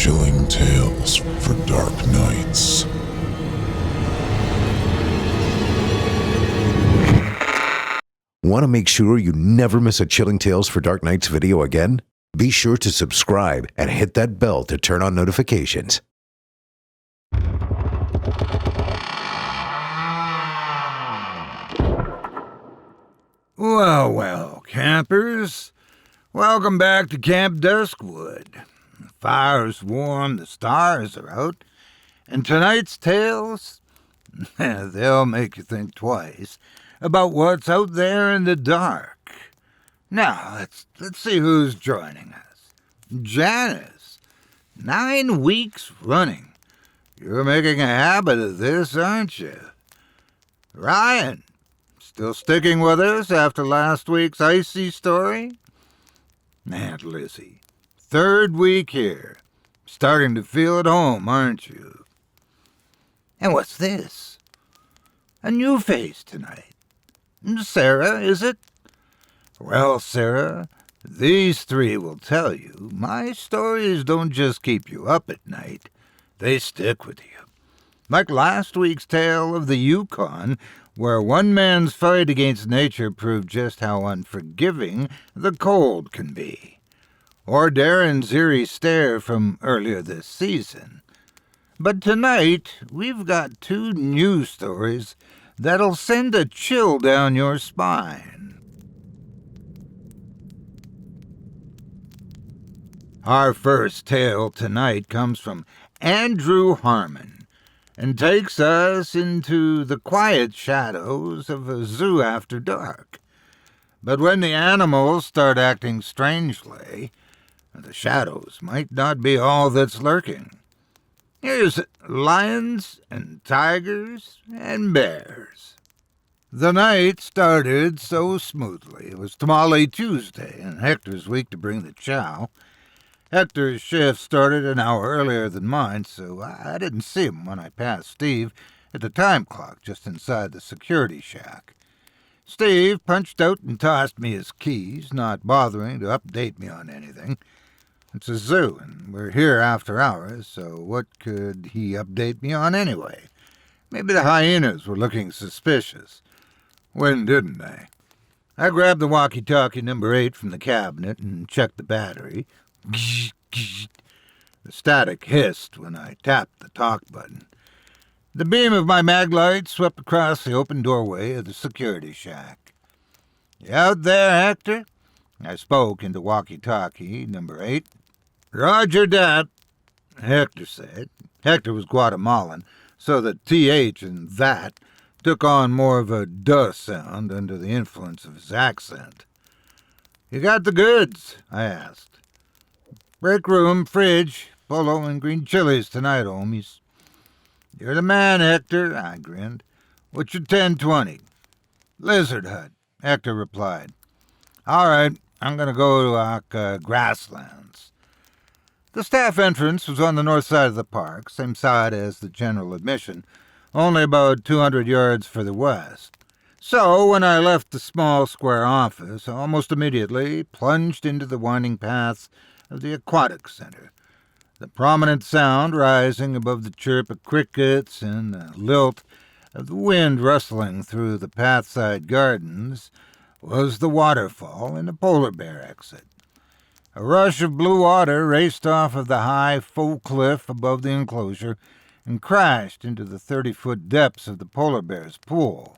Chilling tales for dark nights. Want to make sure you never miss a Chilling Tales for Dark Nights video again? Be sure to subscribe and hit that bell to turn on notifications. Well, campers. Welcome back to Camp Duskwood. The fire's warm, the stars are out, and tonight's tales, they'll make you think twice about what's out there in the dark. Now, let's see who's joining us. Janice, 9 weeks running. You're making a habit of this, aren't you? Ryan, still sticking with us after last week's icy story? Aunt Lizzie, 3rd week here. Starting to feel at home, aren't you? And what's this? A new face tonight. Sarah, is it? Well, Sarah, these 3 will tell you my stories don't just keep you up at night. They stick with you. Like last week's tale of the Yukon, where one man's fight against nature proved just how unforgiving the cold can be. Or Darren's eerie stare from earlier this season. But tonight, we've got 2 new stories that'll send a chill down your spine. Our first tale tonight comes from Andrew Harmon and takes us into the quiet shadows of a zoo after dark. But when the animals start acting strangely, the shadows might not be all that's lurking. Here's lions and tigers and bears. The night started so smoothly. It was Tamale Tuesday, and Hector's week to bring the chow. Hector's shift started an hour earlier than mine, so I didn't see him when I passed Steve at the time clock just inside the security shack. Steve punched out and tossed me his keys, not bothering to update me on anything. It's a zoo, and we're here after hours, so what could he update me on anyway? Maybe the hyenas were looking suspicious. When didn't they? I grabbed the walkie-talkie number 8 from the cabinet and checked the battery. The static hissed when I tapped the talk button. The beam of my mag light swept across the open doorway of the security shack. You out there, Hector? I spoke into walkie-talkie number 8. Roger dat, Hector said. Hector was Guatemalan, so the TH in that took on more of a duh sound under the influence of his accent. You got the goods? I asked. Break room, fridge, polo, and green chilies tonight, homies. You're the man, Hector, I grinned. What's your 1020? Lizard hut, Hector replied. All right, I'm going to go to grasslands. The staff entrance was on the north side of the park, same side as the general admission, only about 200 yards further west. So when I left the small square office, I almost immediately plunged into the winding paths of the aquatic center. The prominent sound rising above the chirp of crickets and the lilt of the wind rustling through the pathside gardens was the waterfall and the polar bear exit. A rush of blue water raced off of the high faux cliff above the enclosure and crashed into the 30-foot depths of the polar bear's pool.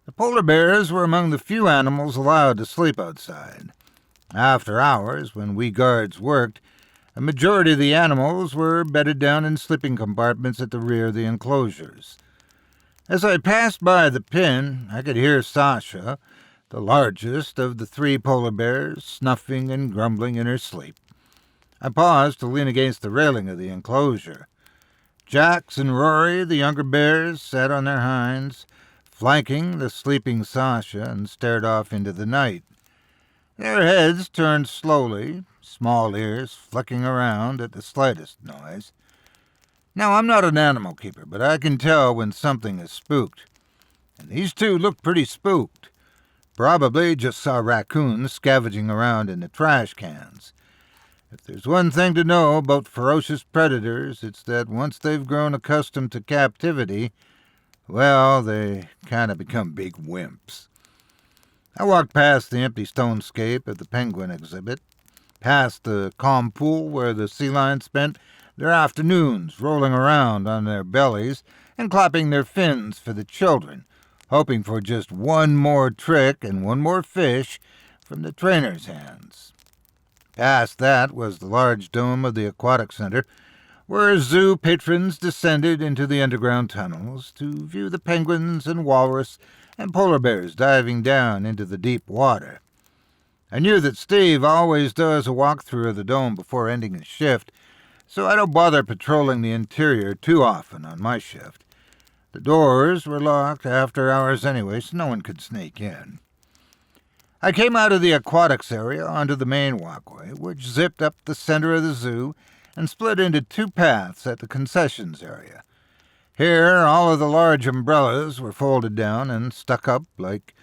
The polar bears were among the few animals allowed to sleep outside. After hours, when we guards worked, a majority of the animals were bedded down in sleeping compartments at the rear of the enclosures. As I passed by the pen, I could hear Sasha, the largest of the 3 polar bears, snuffing and grumbling in her sleep. I paused to lean against the railing of the enclosure. Jax and Rory, the younger bears, sat on their hinds, flanking the sleeping Sasha, and stared off into the night. Their heads turned slowly, small ears flicking around at the slightest noise. Now, I'm not an animal keeper, but I can tell when something is spooked. And these 2 looked pretty spooked. Probably just saw raccoons scavenging around in the trash cans. If there's one thing to know about ferocious predators, it's that once they've grown accustomed to captivity, well, they kind of become big wimps. I walked past the empty stonescape of the penguin exhibit, past the calm pool where the sea lions spent their afternoons rolling around on their bellies and clapping their fins for the children, hoping for just one more trick and one more fish from the trainer's hands. Past that was the large dome of the aquatic center, where zoo patrons descended into the underground tunnels to view the penguins and walrus and polar bears diving down into the deep water. I knew that Steve always does a walkthrough of the dome before ending his shift, so I don't bother patrolling the interior too often on my shift. The doors were locked after hours anyway, so no one could sneak in. I came out of the aquatics area onto the main walkway, which zipped up the center of the zoo and split into two paths at the concessions area. Here, all of the large umbrellas were folded down and stuck up like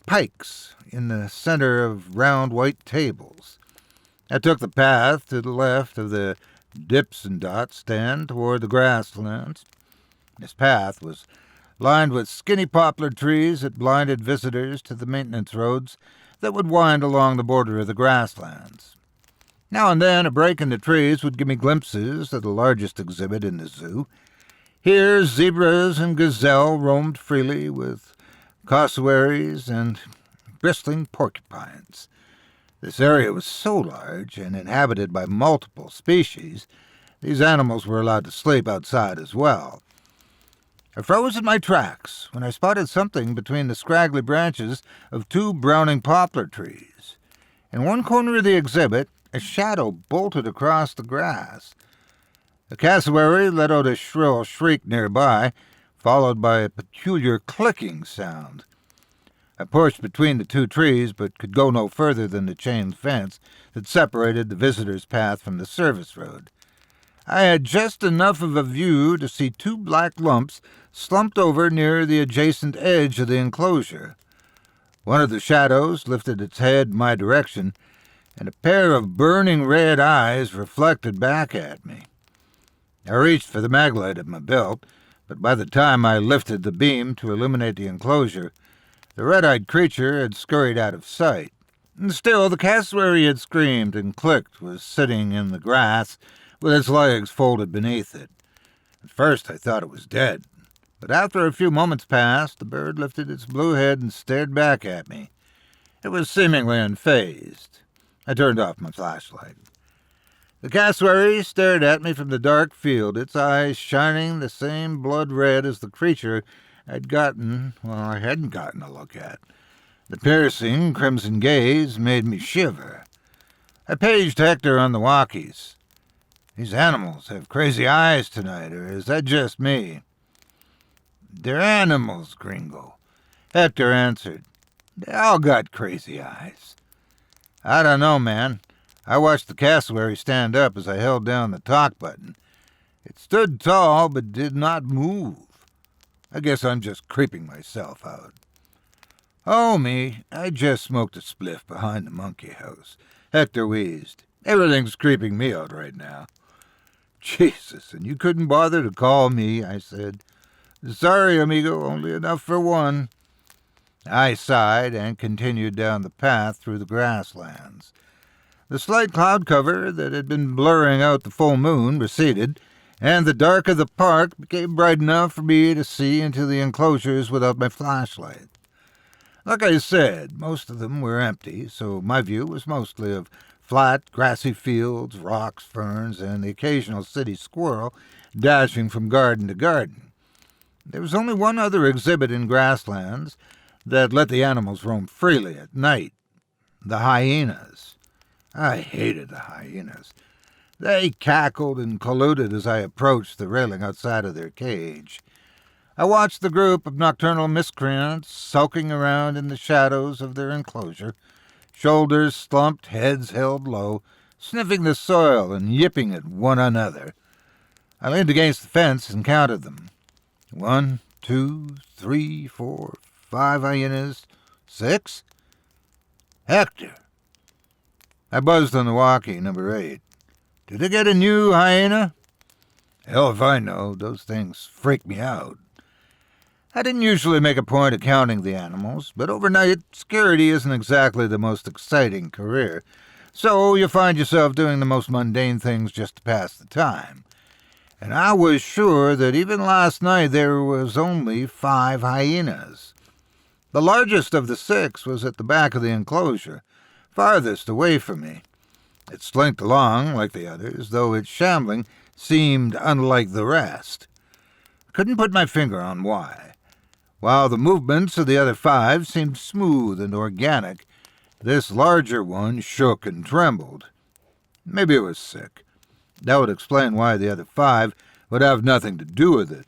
pikes in the center of round white tables. I took the path to the left of the dips and dots stand toward the grasslands. This path was lined with skinny poplar trees that blinded visitors to the maintenance roads that would wind along the border of the grasslands. Now and then a break in the trees would give me glimpses of the largest exhibit in the zoo. Here zebras and gazelle roamed freely with cassowaries and bristling porcupines. This area was so large and inhabited by multiple species, these animals were allowed to sleep outside as well. I froze in my tracks when I spotted something between the scraggly branches of two browning poplar trees. In one corner of the exhibit, a shadow bolted across the grass. A cassowary let out a shrill shriek nearby, followed by a peculiar clicking sound. I pushed between the two trees, but could go no further than the chain fence that separated the visitor's path from the service road. I had just enough of a view to see two black lumps slumped over near the adjacent edge of the enclosure. One of the shadows lifted its head in my direction, and a pair of burning red eyes reflected back at me. I reached for the maglite at my belt, but by the time I lifted the beam to illuminate the enclosure, the red-eyed creature had scurried out of sight. And still, the cassowary had screamed and clicked was sitting in the grass with its legs folded beneath it. At first I thought it was dead, but after a few moments passed, the bird lifted its blue head and stared back at me. It was seemingly unfazed. I turned off my flashlight. The cassowary stared at me from the dark field, its eyes shining the same blood red as the creature I hadn't gotten a look at. The piercing crimson gaze made me shiver. I paged Hector on the walkies. These animals have crazy eyes tonight, or is that just me? They're animals, Gringo, Hector answered. They all got crazy eyes. I don't know, man. I watched the cassowary stand up as I held down the talk button. It stood tall but did not move. I guess I'm just creeping myself out. Oh, me, I just smoked a spliff behind the monkey house. Hector wheezed. Everything's creeping me out right now. Jesus, and you couldn't bother to call me, I said. Sorry, amigo, only enough for one. I sighed and continued down the path through the grasslands. The slight cloud cover that had been blurring out the full moon receded, and the dark of the park became bright enough for me to see into the enclosures without my flashlight. Like I said, most of them were empty, so my view was mostly of flat, grassy fields, rocks, ferns, and the occasional city squirrel dashing from garden to garden. There was only one other exhibit in grasslands that let the animals roam freely at night: the hyenas. I hated the hyenas. They cackled and colluded as I approached the railing outside of their cage. I watched the group of nocturnal miscreants sulking around in the shadows of their enclosure, shoulders slumped, heads held low, sniffing the soil and yipping at one another. I leaned against the fence and counted them. 1, 2, 3, 4, 5 hyenas. 6? Hector! I buzzed on the walkie, number 8. Did they get a new hyena? Hell if I know. Those things freak me out. I didn't usually make a point of counting the animals, but overnight, security isn't exactly the most exciting career, so you find yourself doing the most mundane things just to pass the time. And I was sure that even last night there was only 5 hyenas. The largest of the 6 was at the back of the enclosure, farthest away from me. It slinked along like the others, though its shambling seemed unlike the rest. I couldn't put my finger on why. While the movements of the other 5 seemed smooth and organic, this larger one shook and trembled. Maybe it was sick. That would explain why the other 5 would have nothing to do with it.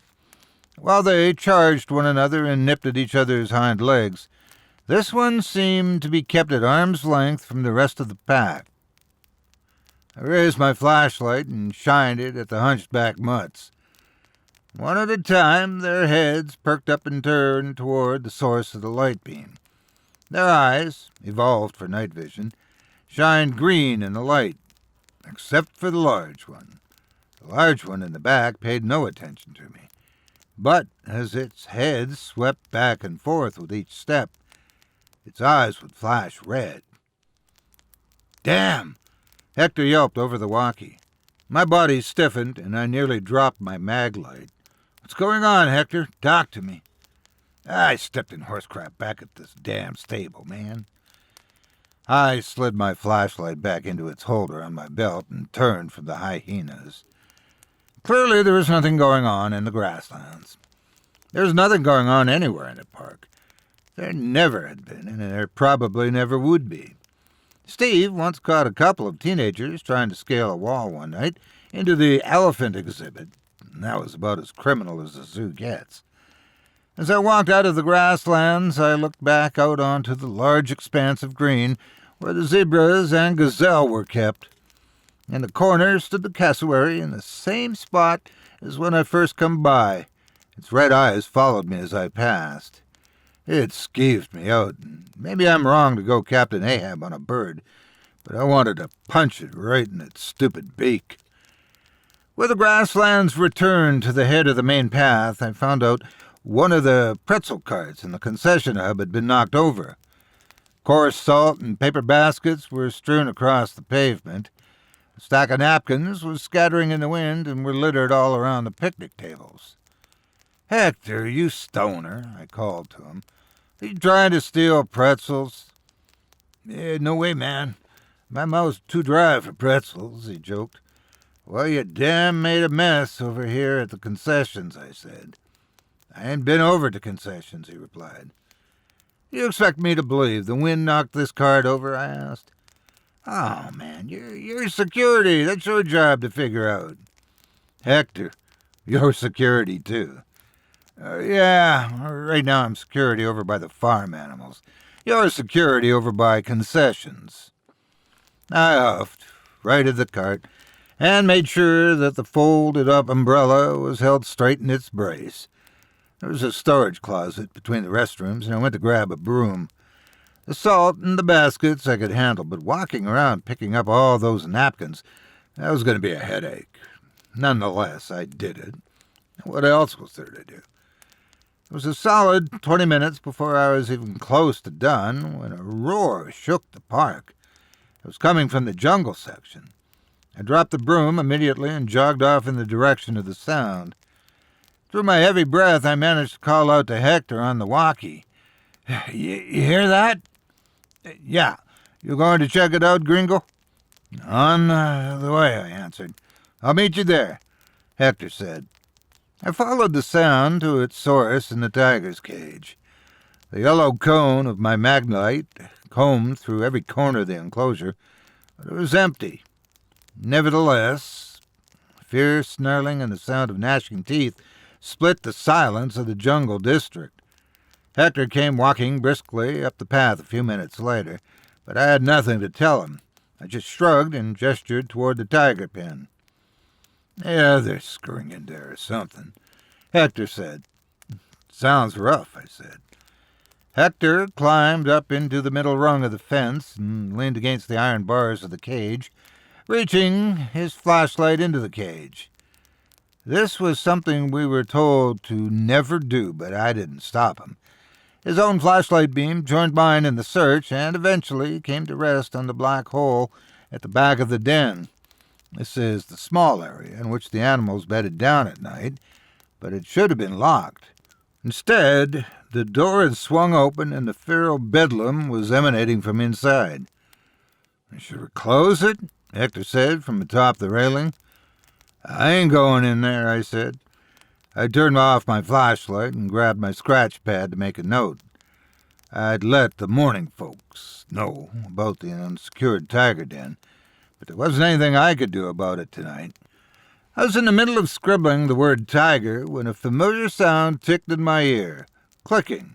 While they charged one another and nipped at each other's hind legs, this one seemed to be kept at arm's length from the rest of the pack. I raised my flashlight and shined it at the hunchback mutts. One at a time, their heads perked up and turned toward the source of the light beam. Their eyes, evolved for night vision, shined green in the light, except for the large one. The large one in the back paid no attention to me, but as its head swept back and forth with each step, its eyes would flash red. "Damn!" Hector yelped over the walkie. My body stiffened, and I nearly dropped my mag light. "What's going on, Hector? Talk to me." "I stepped in horse crap back at this damn stable, man." I slid my flashlight back into its holder on my belt and turned from the hyenas. Clearly there was nothing going on in the grasslands. There was nothing going on anywhere in the park. There never had been, and there probably never would be. Steve once caught a couple of teenagers trying to scale a wall one night into the elephant exhibit. That was about as criminal as the zoo gets. As I walked out of the grasslands, I looked back out onto the large expanse of green where the zebras and gazelle were kept. In the corner stood the cassowary in the same spot as when I first come by. Its red eyes followed me as I passed. It skeeved me out, and maybe I'm wrong to go Captain Ahab on a bird, but I wanted to punch it right in its stupid beak. Where the grasslands returned to the head of the main path, I found out one of the pretzel carts in the concession hub had been knocked over. Coarse salt and paper baskets were strewn across the pavement. A stack of napkins was scattering in the wind and were littered all around the picnic tables. "Hector, you stoner," I called to him. "Are you trying to steal pretzels?" No way, man. My mouth's too dry for pretzels," he joked. "Well, you damn made a mess over here at the concessions," I said. "I ain't been over to concessions," he replied. "You expect me to believe the wind knocked this cart over?" I asked. "Oh, man, you're security. That's your job to figure out." "Hector, you're security, too." Yeah, right now I'm security over by the farm animals. You're security over by concessions." I huffed, righted the cart, and made sure that the folded-up umbrella was held straight in its brace. There was a storage closet between the restrooms, and I went to grab a broom. The salt and the baskets I could handle, but walking around picking up all those napkins, that was going to be a headache. Nonetheless, I did it. What else was there to do? It was a solid 20 minutes before I was even close to done when a roar shook the park. It was coming from the jungle section. I dropped the broom immediately and jogged off in the direction of the sound. Through my heavy breath, I managed to call out to Hector on the walkie. You hear that?" "Yeah. You going to check it out, Gringo?" "On the way," I answered. "I'll meet you there," Hector said. I followed the sound to its source in the tiger's cage. The yellow cone of my magnite combed through every corner of the enclosure, but it was empty. Nevertheless, fierce snarling and the sound of gnashing teeth split the silence of the jungle district. Hector came walking briskly up the path a few minutes later, but I had nothing to tell him. I just shrugged and gestured toward the tiger pen. "Yeah, they're scurrying in there or something," Hector said. "Sounds rough," I said. Hector climbed up into the middle rung of the fence and leaned against the iron bars of the cage, reaching his flashlight into the cage. This was something we were told to never do, but I didn't stop him. His own flashlight beam joined mine in the search and eventually came to rest on the black hole at the back of the den. This is the small area in which the animals bedded down at night, but it should have been locked. Instead, the door had swung open and the feral bedlam was emanating from inside. "Should we close it?" Hector said from atop the railing. "I ain't going in there," I said. I turned off my flashlight and grabbed my scratch pad to make a note. I'd let the morning folks know about the unsecured tiger den, but there wasn't anything I could do about it tonight. I was in the middle of scribbling the word tiger when a familiar sound ticked in my ear, clicking,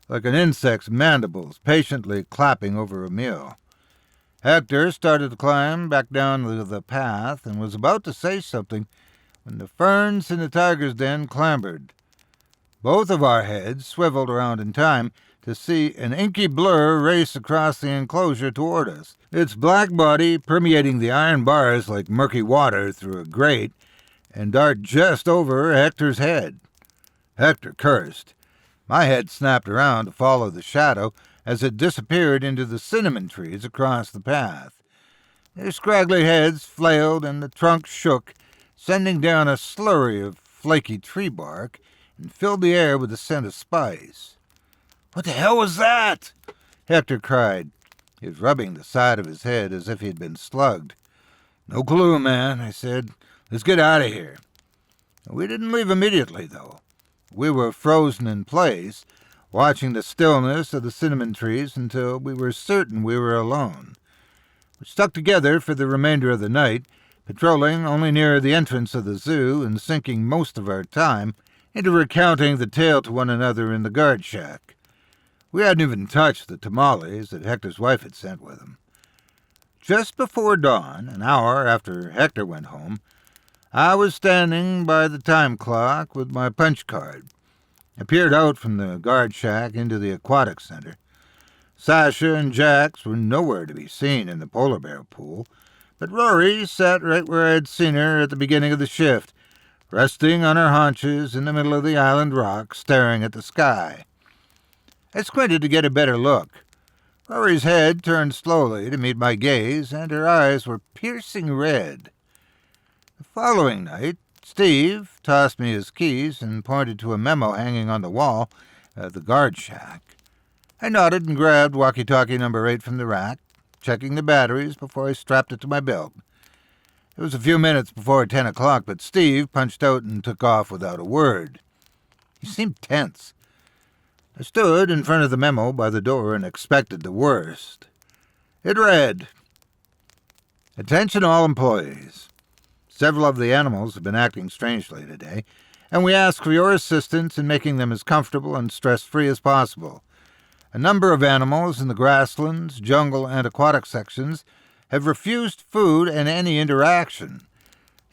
like an insect's mandibles patiently clapping over a meal. Hector started to climb back down the path and was about to say something when the ferns in the tiger's den clambered. Both of our heads swiveled around in time to see an inky blur race across the enclosure toward us, its black body permeating the iron bars like murky water through a grate, and dart just over Hector's head. Hector cursed. My head snapped around to follow the shadow as it disappeared into the cinnamon trees across the path. Their scraggly heads flailed and the trunks shook, sending down a slurry of flaky tree bark, and filled the air with the scent of spice. "What the hell was that?" Hector cried. He was rubbing the side of his head as if he had been slugged. "No clue, man," I said. "Let's get out of here." We didn't leave immediately, though. We were frozen in place, watching the stillness of the cinnamon trees until we were certain we were alone. We stuck together for the remainder of the night, patrolling only near the entrance of the zoo and sinking most of our time into recounting the tale to one another in the guard shack. We hadn't even touched the tamales that Hector's wife had sent with him. Just before dawn, an hour after Hector went home, I was standing by the time clock with my punch card. I peered out from the guard shack into the aquatic center. Sasha and Jax were nowhere to be seen in the polar bear pool, but Rory sat right where I had seen her at the beginning of the shift, resting on her haunches in the middle of the island rock, staring at the sky. I squinted to get a better look. Rory's head turned slowly to meet my gaze, and her eyes were piercing red. The following night, Steve tossed me his keys and pointed to a memo hanging on the wall at the guard shack. I nodded and grabbed walkie-talkie number 8 from the rack, checking the batteries before I strapped it to my belt. It was a few minutes before 10 o'clock, but Steve punched out and took off without a word. He seemed tense. I stood in front of the memo by the door and expected the worst. It read, "Attention all employees. Several of the animals have been acting strangely today, and we ask for your assistance in making them as comfortable and stress-free as possible. A number of animals in the grasslands, jungle, and aquatic sections have refused food and any interaction.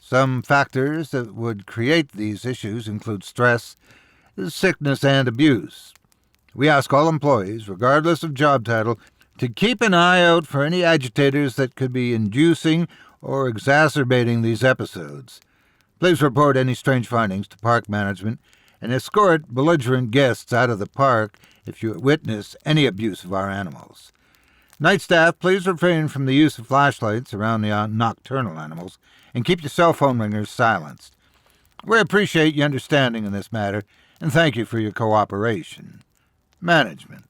Some factors that would create these issues include stress, sickness, and abuse. We ask all employees, regardless of job title, to keep an eye out for any agitators that could be inducing or exacerbating these episodes. Please report any strange findings to park management and escort belligerent guests out of the park if you witness any abuse of our animals. Night staff, please refrain from the use of flashlights around the nocturnal animals and keep your cell phone ringers silenced. We appreciate your understanding in this matter and thank you for your cooperation. Management."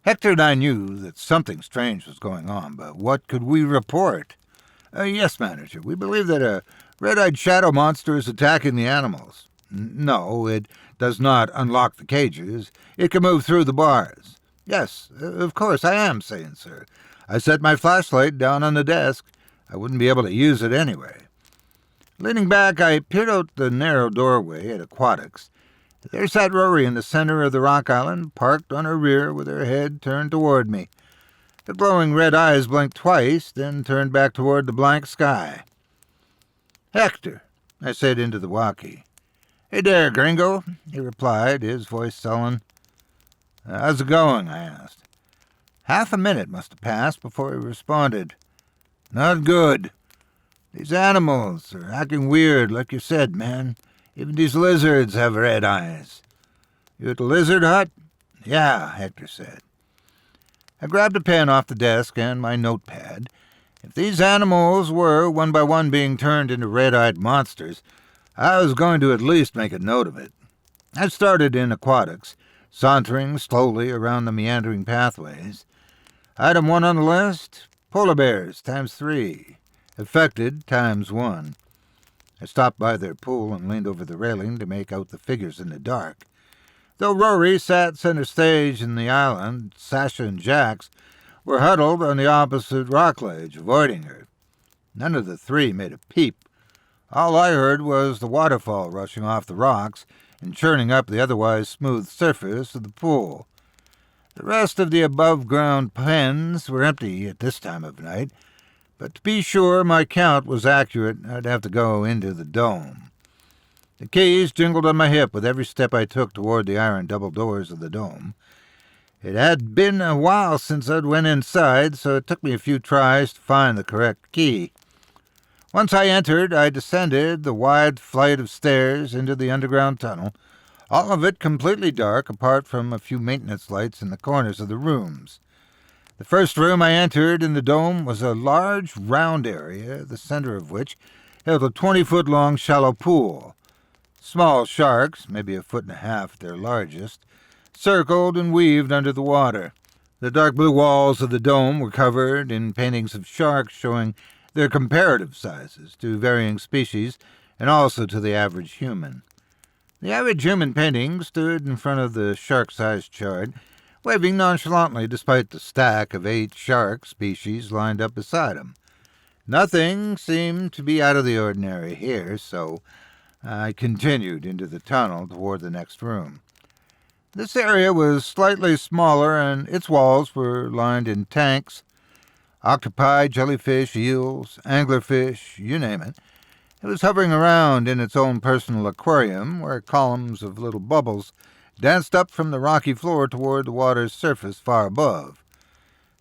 Hector and I knew that something strange was going on, but what could we report? "Yes, Manager, we believe that a red-eyed shadow monster is attacking the animals. No, it does not unlock the cages. It can move through the bars." "Yes, of course, I am saying, sir. I set my flashlight down on the desk. I wouldn't be able to use it anyway." Leaning back, I peered out the narrow doorway at Aquatics. There sat Rory in the center of the rock island, parked on her rear with her head turned toward me. The glowing red eyes blinked twice, then turned back toward the blank sky. "Hector," I said into the walkie. "Hey there, gringo," he replied, his voice sullen. "How's it going?" I asked. Half a minute must have passed before he responded. "Not good. These animals are acting weird, like you said, man. Even these lizards have red eyes." "You at the lizard hut?" "Yeah," Hector said. I grabbed a pen off the desk and my notepad. If these animals were, one by one, being turned into red-eyed monsters, I was going to at least make a note of it. I started in aquatics, sauntering slowly around the meandering pathways. Item 1 on the list, polar bears ×3, affected ×1. I stopped by their pool and leaned over the railing to make out the figures in the dark. Though Rory sat center stage in the island, Sasha and Jax were huddled on the opposite rock ledge, avoiding her. None of the three made a peep. All I heard was the waterfall rushing off the rocks and churning up the otherwise smooth surface of the pool. The rest of the above-ground pens were empty at this time of night, but to be sure my count was accurate, I'd have to go into the dome. The keys jingled on my hip with every step I took toward the iron double doors of the dome. It had been a while since I'd went inside, so it took me a few tries to find the correct key. Once I entered, I descended the wide flight of stairs into the underground tunnel, all of it completely dark apart from a few maintenance lights in the corners of the rooms. The first room I entered in the dome was a large, round area, the center of which held a 20-foot-long shallow pool. Small sharks, maybe 1.5 feet at their largest, circled and weaved under the water. The dark blue walls of the dome were covered in paintings of sharks showing their comparative sizes to varying species and also to the average human. The average human painting stood in front of the shark-sized chart, waving nonchalantly despite the stack of 8 shark species lined up beside him. Nothing seemed to be out of the ordinary here, so I continued into the tunnel toward the next room. This area was slightly smaller, and its walls were lined in tanks. Octopi, jellyfish, eels, anglerfish, you name it. It was hovering around in its own personal aquarium, where columns of little bubbles danced up from the rocky floor toward the water's surface far above.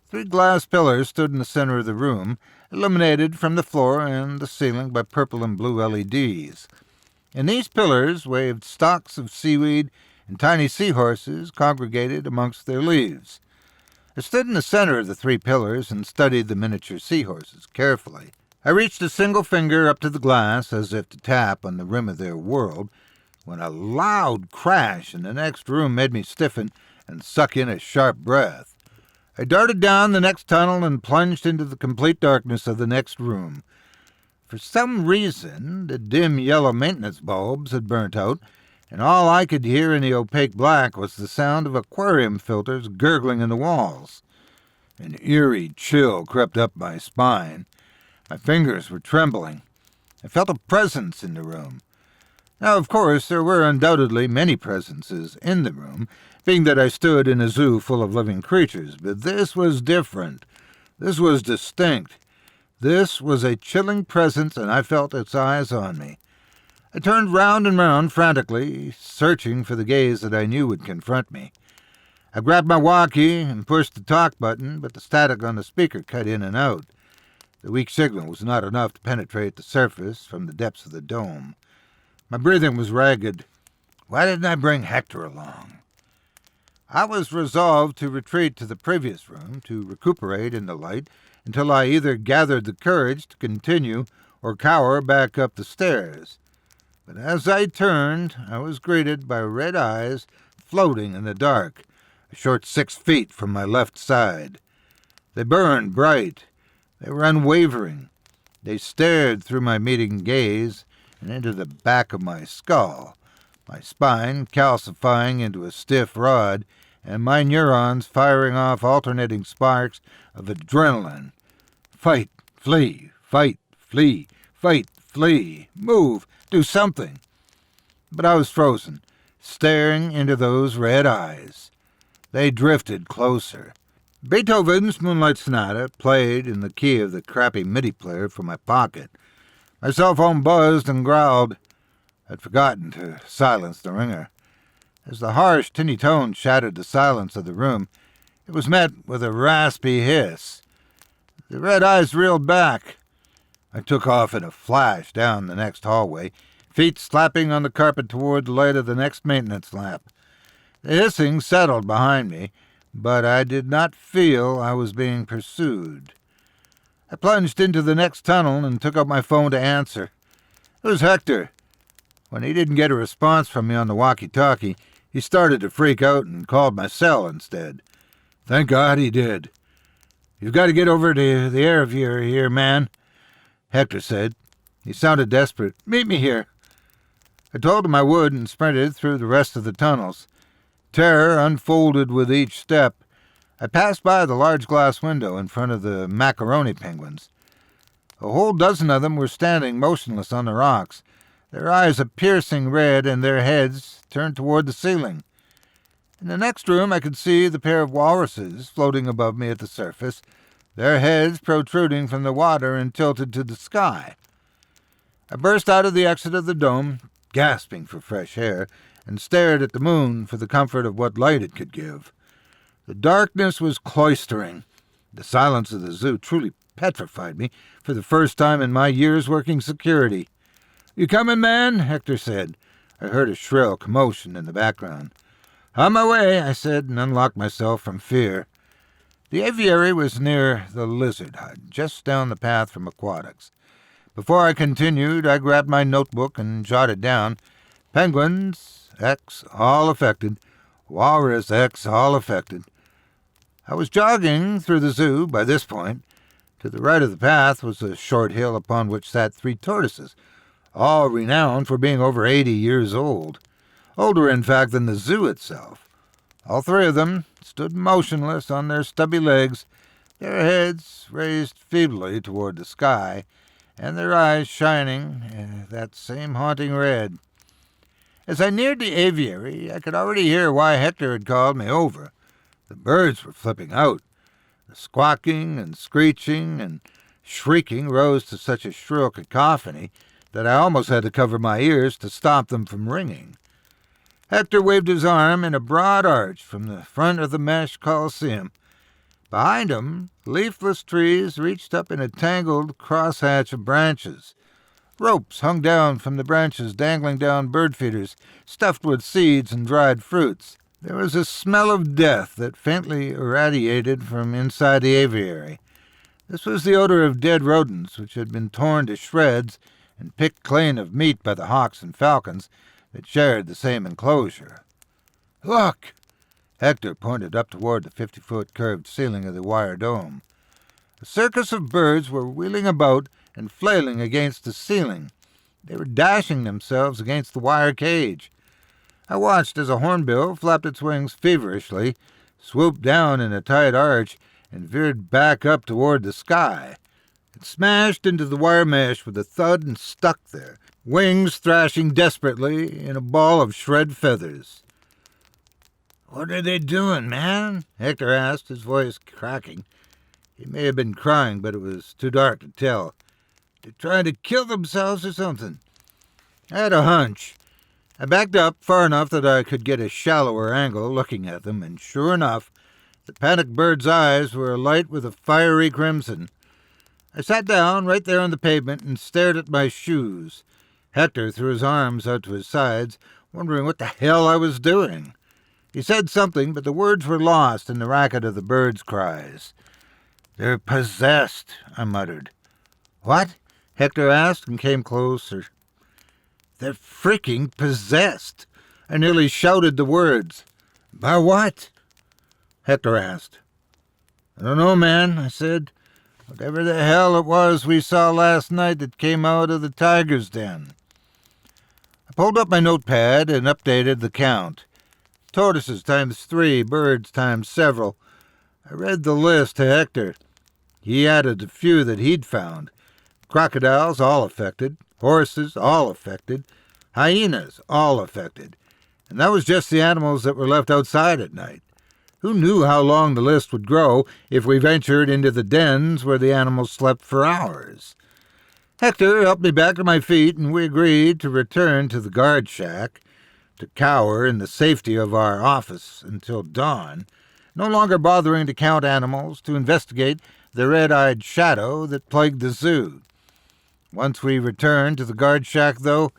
3 glass pillars stood in the center of the room, illuminated from the floor and the ceiling by purple and blue LEDs. In these pillars waved stalks of seaweed, and tiny seahorses congregated amongst their leaves. I stood in the center of the 3 pillars and studied the miniature seahorses carefully. I reached a single finger up to the glass, as if to tap on the rim of their world, when a loud crash in the next room made me stiffen and suck in a sharp breath. I darted down the next tunnel and plunged into the complete darkness of the next room. For some reason, the dim yellow maintenance bulbs had burnt out, and all I could hear in the opaque black was the sound of aquarium filters gurgling in the walls. An eerie chill crept up my spine. My fingers were trembling. I felt a presence in the room. Now, of course, there were undoubtedly many presences in the room, being that I stood in a zoo full of living creatures, but this was different. This was distinct. This was a chilling presence, and I felt its eyes on me. I turned round and round frantically, searching for the gaze that I knew would confront me. I grabbed my walkie and pushed the talk button, but the static on the speaker cut in and out. The weak signal was not enough to penetrate the surface from the depths of the dome. My breathing was ragged. Why didn't I bring Hector along? I was resolved to retreat to the previous room, to recuperate in the light, until I either gathered the courage to continue or cower back up the stairs. But as I turned, I was greeted by red eyes floating in the dark, a short 6 feet from my left side. They burned bright. They were unwavering. They stared through my meeting gaze and into the back of my skull, my spine calcifying into a stiff rod, and my neurons firing off alternating sparks of adrenaline. Fight, flee, fight, flee, fight, flee, move, do something. But I was frozen, staring into those red eyes. They drifted closer. Beethoven's Moonlight Sonata played in the key of the crappy MIDI player from my pocket. My cell phone buzzed and growled. I'd forgotten to silence the ringer. As the harsh, tinny tone shattered the silence of the room, it was met with a raspy hiss. The red eyes reeled back. I took off in a flash down the next hallway, feet slapping on the carpet toward the light of the next maintenance lamp. The hissing settled behind me, but I did not feel I was being pursued. I plunged into the next tunnel and took up my phone to answer. It was Hector. When he didn't get a response from me on the walkie-talkie, he started to freak out and called my cell instead. Thank God he did. You've got to get over to the aviary here, man, Hector said. He sounded desperate. Meet me here. I told him I would and sprinted through the rest of the tunnels. Terror unfolded with each step. I passed by the large glass window in front of the macaroni penguins. A whole dozen of them were standing motionless on the rocks, their eyes a piercing red and their heads turned toward the ceiling. In the next room I could see the pair of walruses floating above me at the surface, their heads protruding from the water and tilted to the sky. I burst out of the exit of the dome, gasping for fresh air, and stared at the moon for the comfort of what light it could give. The darkness was cloistering. The silence of the zoo truly petrified me for the first time in my years working security. You coming, man? Hector said. I heard a shrill commotion in the background. On my way, I said, and unlocked myself from fear. The aviary was near the lizard hut, just down the path from aquatics. Before I continued, I grabbed my notebook and jotted down, penguins, X, all affected. Walrus, X, all affected. I was jogging through the zoo by this point. To the right of the path was a short hill upon which sat 3 tortoises, all renowned for being over 80 years old. Older, in fact, than the zoo itself. All 3 of them stood motionless on their stubby legs, their heads raised feebly toward the sky, and their eyes shining that same haunting red. As I neared the aviary, I could already hear why Hector had called me over. The birds were flipping out. The squawking and screeching and shrieking rose to such a shrill cacophony that I almost had to cover my ears to stop them from ringing. Hector waved his arm in a broad arch from the front of the mesh coliseum. Behind him, leafless trees reached up in a tangled crosshatch of branches. Ropes hung down from the branches, dangling down bird feeders, stuffed with seeds and dried fruits. There was a smell of death that faintly irradiated from inside the aviary. This was the odor of dead rodents which had been torn to shreds and picked clean of meat by the hawks and falcons that shared the same enclosure. Look! Hector pointed up toward the 50-foot curved ceiling of the wire dome. A circus of birds were wheeling about and flailing against the ceiling. They were dashing themselves against the wire cage. I watched as a hornbill flapped its wings feverishly, swooped down in a tight arch, and veered back up toward the sky. It smashed into the wire mesh with a thud and stuck there, wings thrashing desperately in a ball of shred feathers. "What are they doing, man?" Hector asked, his voice cracking. He may have been crying, but it was too dark to tell. They're trying to kill themselves or something. I had a hunch. I backed up far enough that I could get a shallower angle looking at them, and sure enough, the panicked bird's eyes were alight with a fiery crimson. I sat down right there on the pavement and stared at my shoes. Hector threw his arms out to his sides, wondering what the hell I was doing. He said something, but the words were lost in the racket of the birds' cries. "They're possessed," I muttered. "What?" Hector asked and came closer. "They're freaking possessed." I nearly shouted the words. "By what?" Hector asked. "I don't know, man," I said. "Whatever the hell it was we saw last night that came out of the tiger's den." I pulled up my notepad and updated the count. Tortoises times 3, birds times several. I read the list to Hector. He added a few that he'd found. Crocodiles, all affected. Horses, all affected. Hyenas, all affected. And that was just the animals that were left outside at night. Who knew how long the list would grow if we ventured into the dens where the animals slept for hours? Hector helped me back to my feet, and we agreed to return to the guard shack. to cower in the safety of our office until dawn, no longer bothering to count animals, to investigate the red-eyed shadow that plagued the zoo. Once we returned to the guard shack, though,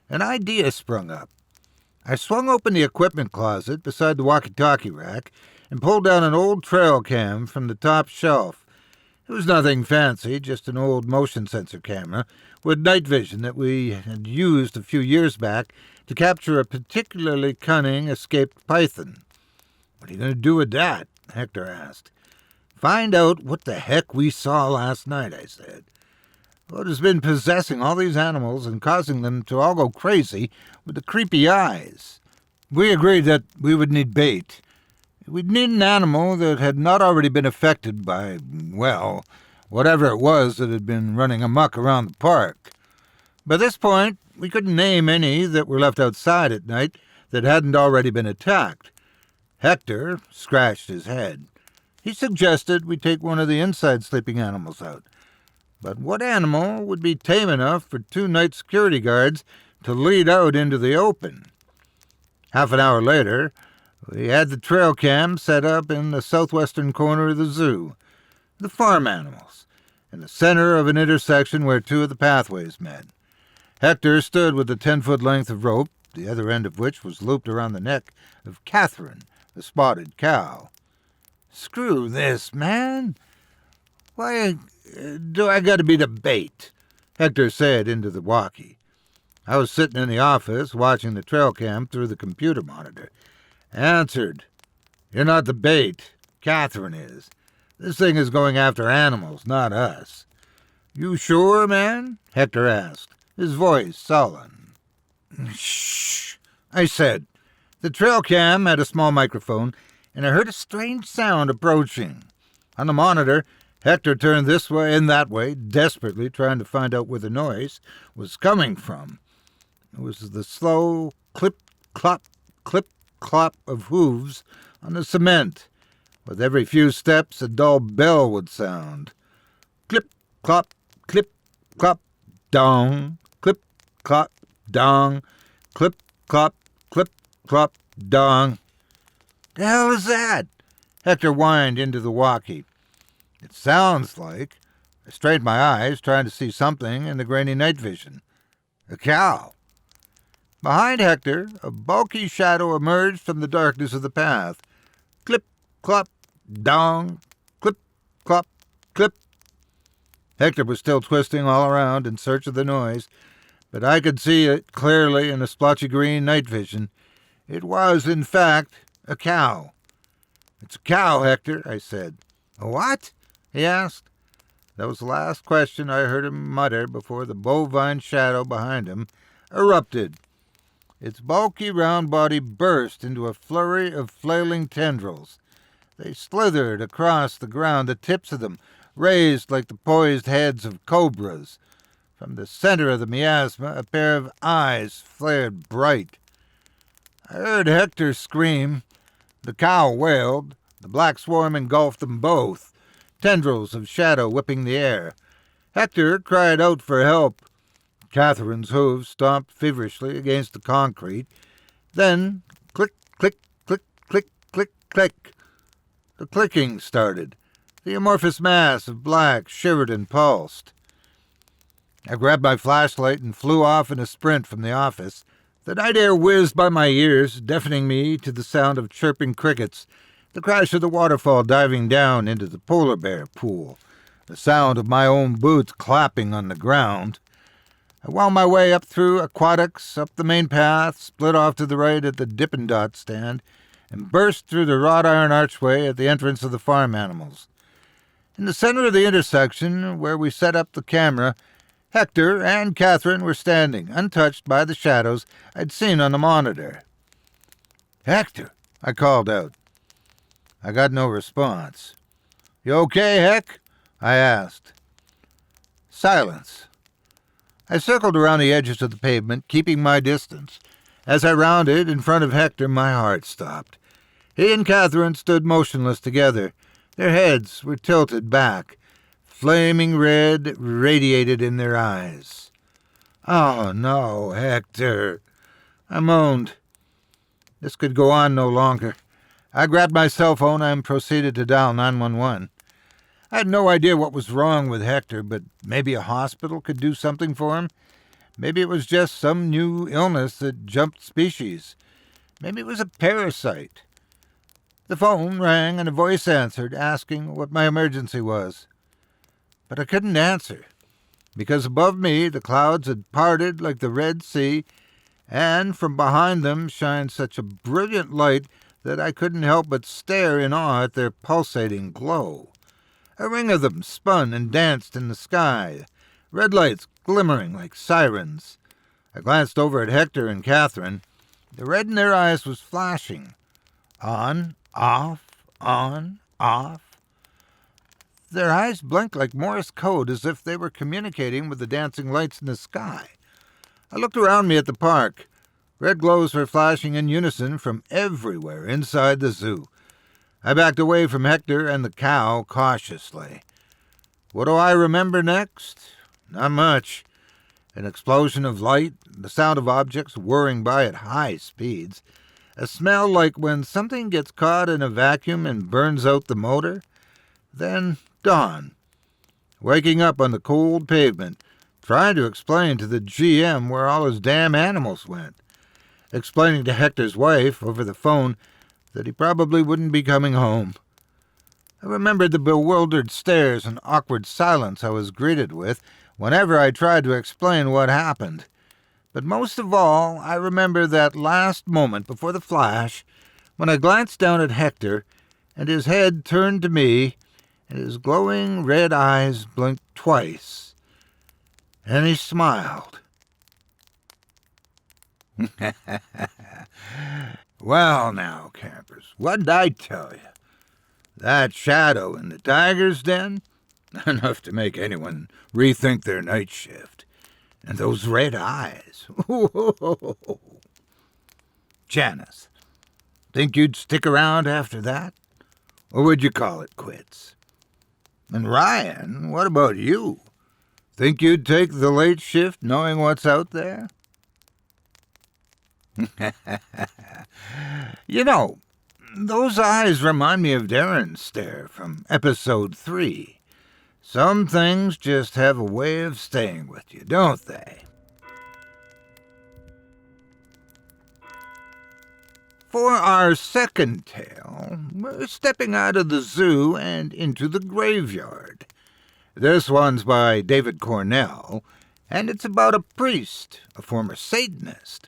an idea sprung up. I swung open the equipment closet beside the walkie-talkie rack and pulled down an old trail cam from the top shelf. It was nothing fancy, just an old motion sensor camera with night vision that we had used a few years back to capture a particularly cunning escaped python. "What are you going to do with that?" Hector asked. "Find out what the heck we saw last night," I said. "What has been possessing all these animals and causing them to all go crazy with the creepy eyes?" We agreed that we would need bait. We'd need an animal that had not already been affected by, well, whatever it was that had been running amok around the park. By this point, we couldn't name any that were left outside at night that hadn't already been attacked. Hector scratched his head. He suggested we take one of the inside sleeping animals out. But what animal would be tame enough for 2 night security guards to lead out into the open? Half an hour later, we had the trail cam set up in the southwestern corner of the zoo, the farm animals, in the center of an intersection where 2 of the pathways met. Hector stood with a 10-foot length of rope, the other end of which was looped around the neck of Catherine, the spotted cow. "Screw this, man. Why do I got to be the bait?" Hector said into the walkie. I was sitting in the office watching the trail cam through the computer monitor. Answered, "You're not the bait. Catherine is. This thing is going after animals, not us." "You sure, man?" Hector asked, his voice sullen. "Shh," I said. The trail cam had a small microphone, and I heard a strange sound approaching. On the monitor, Hector turned this way and that way, desperately trying to find out where the noise was coming from. It was the slow clip-clop of hooves on the cement. With every few steps, a dull bell would sound. Clip-clop, clip-clop, dong, clip-clop, dong, clip-clop, clip-clop, dong. "The hell is that?" Hector whined into the walkie. "It sounds like..." I strained my eyes, trying to see something in the grainy night vision. "A cow." Behind Hector, a bulky shadow emerged from the darkness of the path. Clip, clop, dong, clip, clop, clip. Hector was still twisting all around in search of the noise, but I could see it clearly in the splotchy green night vision. It was, in fact, a cow. "It's a cow, Hector," I said. "A what?" he asked. That was the last question I heard him mutter before the bovine shadow behind him erupted. Its bulky round body burst into a flurry of flailing tendrils. They slithered across the ground, the tips of them raised like the poised heads of cobras. From the center of the miasma, a pair of eyes flared bright. I heard Hector scream. The cow wailed. The black swarm engulfed them both, tendrils of shadow whipping the air. Hector cried out for help. Catherine's hooves stomped feverishly against the concrete. Then, click, click, click, click, click, click. The clicking started. The amorphous mass of black shivered and pulsed. I grabbed my flashlight and flew off in a sprint from the office. The night air whizzed by my ears, deafening me to the sound of chirping crickets, the crash of the waterfall diving down into the polar bear pool, the sound of my own boots clapping on the ground. I wound my way up through aquatics, up the main path, split off to the right at the Dippin' Dot stand, and burst through the wrought iron archway at the entrance of the farm animals. In the center of the intersection, where we set up the camera, Hector and Catherine were standing, untouched by the shadows I'd seen on the monitor. "Hector," I called out. I got no response. "You okay, Heck?" I asked. Silence. I circled around the edges of the pavement, keeping my distance. As I rounded in front of Hector, my heart stopped. He and Catherine stood motionless together. Their heads were tilted back. Flaming red radiated in their eyes. "Oh, no, Hector," I moaned. This could go on no longer. I grabbed my cell phone and proceeded to dial 911. I had no idea what was wrong with Hector, but maybe a hospital could do something for him. Maybe it was just some new illness that jumped species. Maybe it was a parasite. The phone rang and a voice answered, asking what my emergency was. But I couldn't answer, because above me the clouds had parted like the Red Sea, and from behind them shined such a brilliant light that I couldn't help but stare in awe at their pulsating glow. A ring of them spun and danced in the sky, red lights glimmering like sirens. I glanced over at Hector and Catherine. The red in their eyes was flashing. On, off, on, off. Their eyes blinked like Morse code, as if they were communicating with the dancing lights in the sky. I looked around me at the park. Red glows were flashing in unison from everywhere inside the zoo. I backed away from Hector and the cow cautiously. What do I remember next? Not much. An explosion of light, the sound of objects whirring by at high speeds, a smell like when something gets caught in a vacuum and burns out the motor. Then dawn. Waking up on the cold pavement, trying to explain to the GM where all his damn animals went. Explaining to Hector's wife over the phone that he probably wouldn't be coming home. I remembered the bewildered stares and awkward silence I was greeted with whenever I tried to explain what happened. But most of all, I remember that last moment before the flash, when I glanced down at Hector, and his head turned to me, and his glowing red eyes blinked twice, and he smiled. Well now, campers, what'd I tell you? That shadow in the tiger's den? Enough to make anyone rethink their night shift. And those red eyes. Janice, think you'd stick around after that? Or would you call it quits? And Ryan, what about you? Think you'd take the late shift knowing what's out there? You know, those eyes remind me of Darren's stare from episode 3. Some things just have a way of staying with you, don't they? For our second tale, we're stepping out of the zoo and into the graveyard. This one's by David Cornell, and it's about a priest, a former Satanist,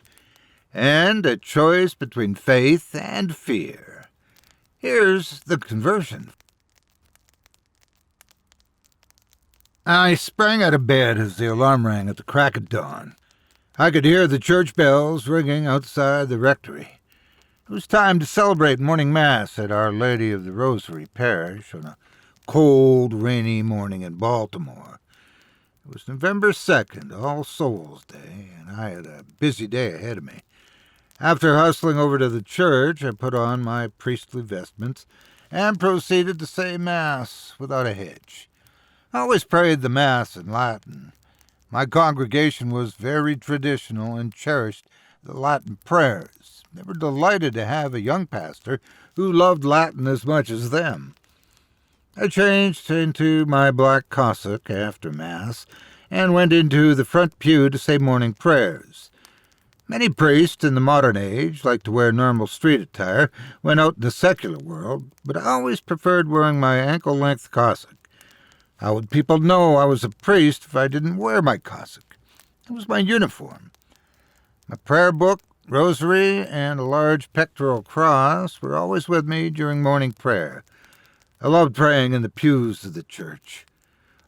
and a choice between faith and fear. Here's the conversion. I sprang out of bed as the alarm rang at the crack of dawn. I could hear the church bells ringing outside the rectory. It was time to celebrate morning mass at Our Lady of the Rosary Parish on a cold, rainy morning in Baltimore. It was November 2nd, All Souls Day, and I had a busy day ahead of me. After hustling over to the church, I put on my priestly vestments and proceeded to say Mass without a hitch. I always prayed the Mass in Latin. My congregation was very traditional and cherished the Latin prayers. They were delighted to have a young pastor who loved Latin as much as them. I changed into my black cassock after Mass and went into the front pew to say morning prayers. Many priests in the modern age like to wear normal street attire when out in the secular world, but I always preferred wearing my ankle-length cassock. How would people know I was a priest if I didn't wear my cassock? It was my uniform. My prayer book, rosary, and a large pectoral cross were always with me during morning prayer. I loved praying in the pews of the church.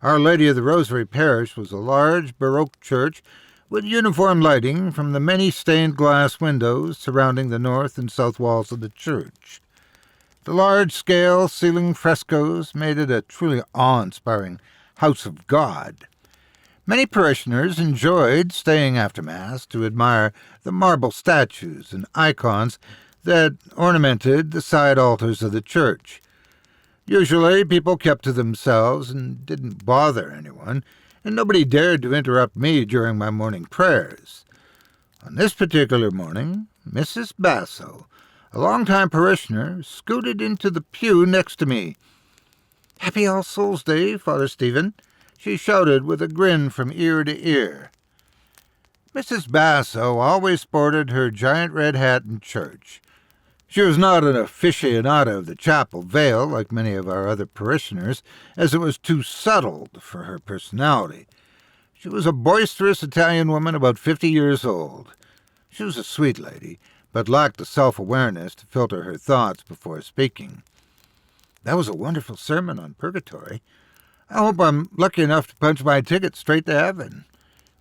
Our Lady of the Rosary Parish was a large Baroque church with uniform lighting from the many stained glass windows surrounding the north and south walls of the church. The large-scale ceiling frescoes made it a truly awe-inspiring house of God. Many parishioners enjoyed staying after Mass to admire the marble statues and icons that ornamented the side altars of the church. Usually people kept to themselves and didn't bother anyone, and nobody dared to interrupt me during my morning prayers. On this particular morning, Mrs. Basso, a longtime parishioner scooted into the pew next to me. "Happy All Souls Day, Father Stephen," she shouted with a grin from ear to ear. Mrs. Basso always sported her giant red hat in church. She was not an aficionado of the chapel veil like many of our other parishioners, as it was too subtle for her personality. She was a boisterous Italian woman about 50 years old. She was a sweet lady, but lacked the self-awareness to filter her thoughts before speaking. "That was a wonderful sermon on purgatory. I hope I'm lucky enough to punch my ticket straight to heaven.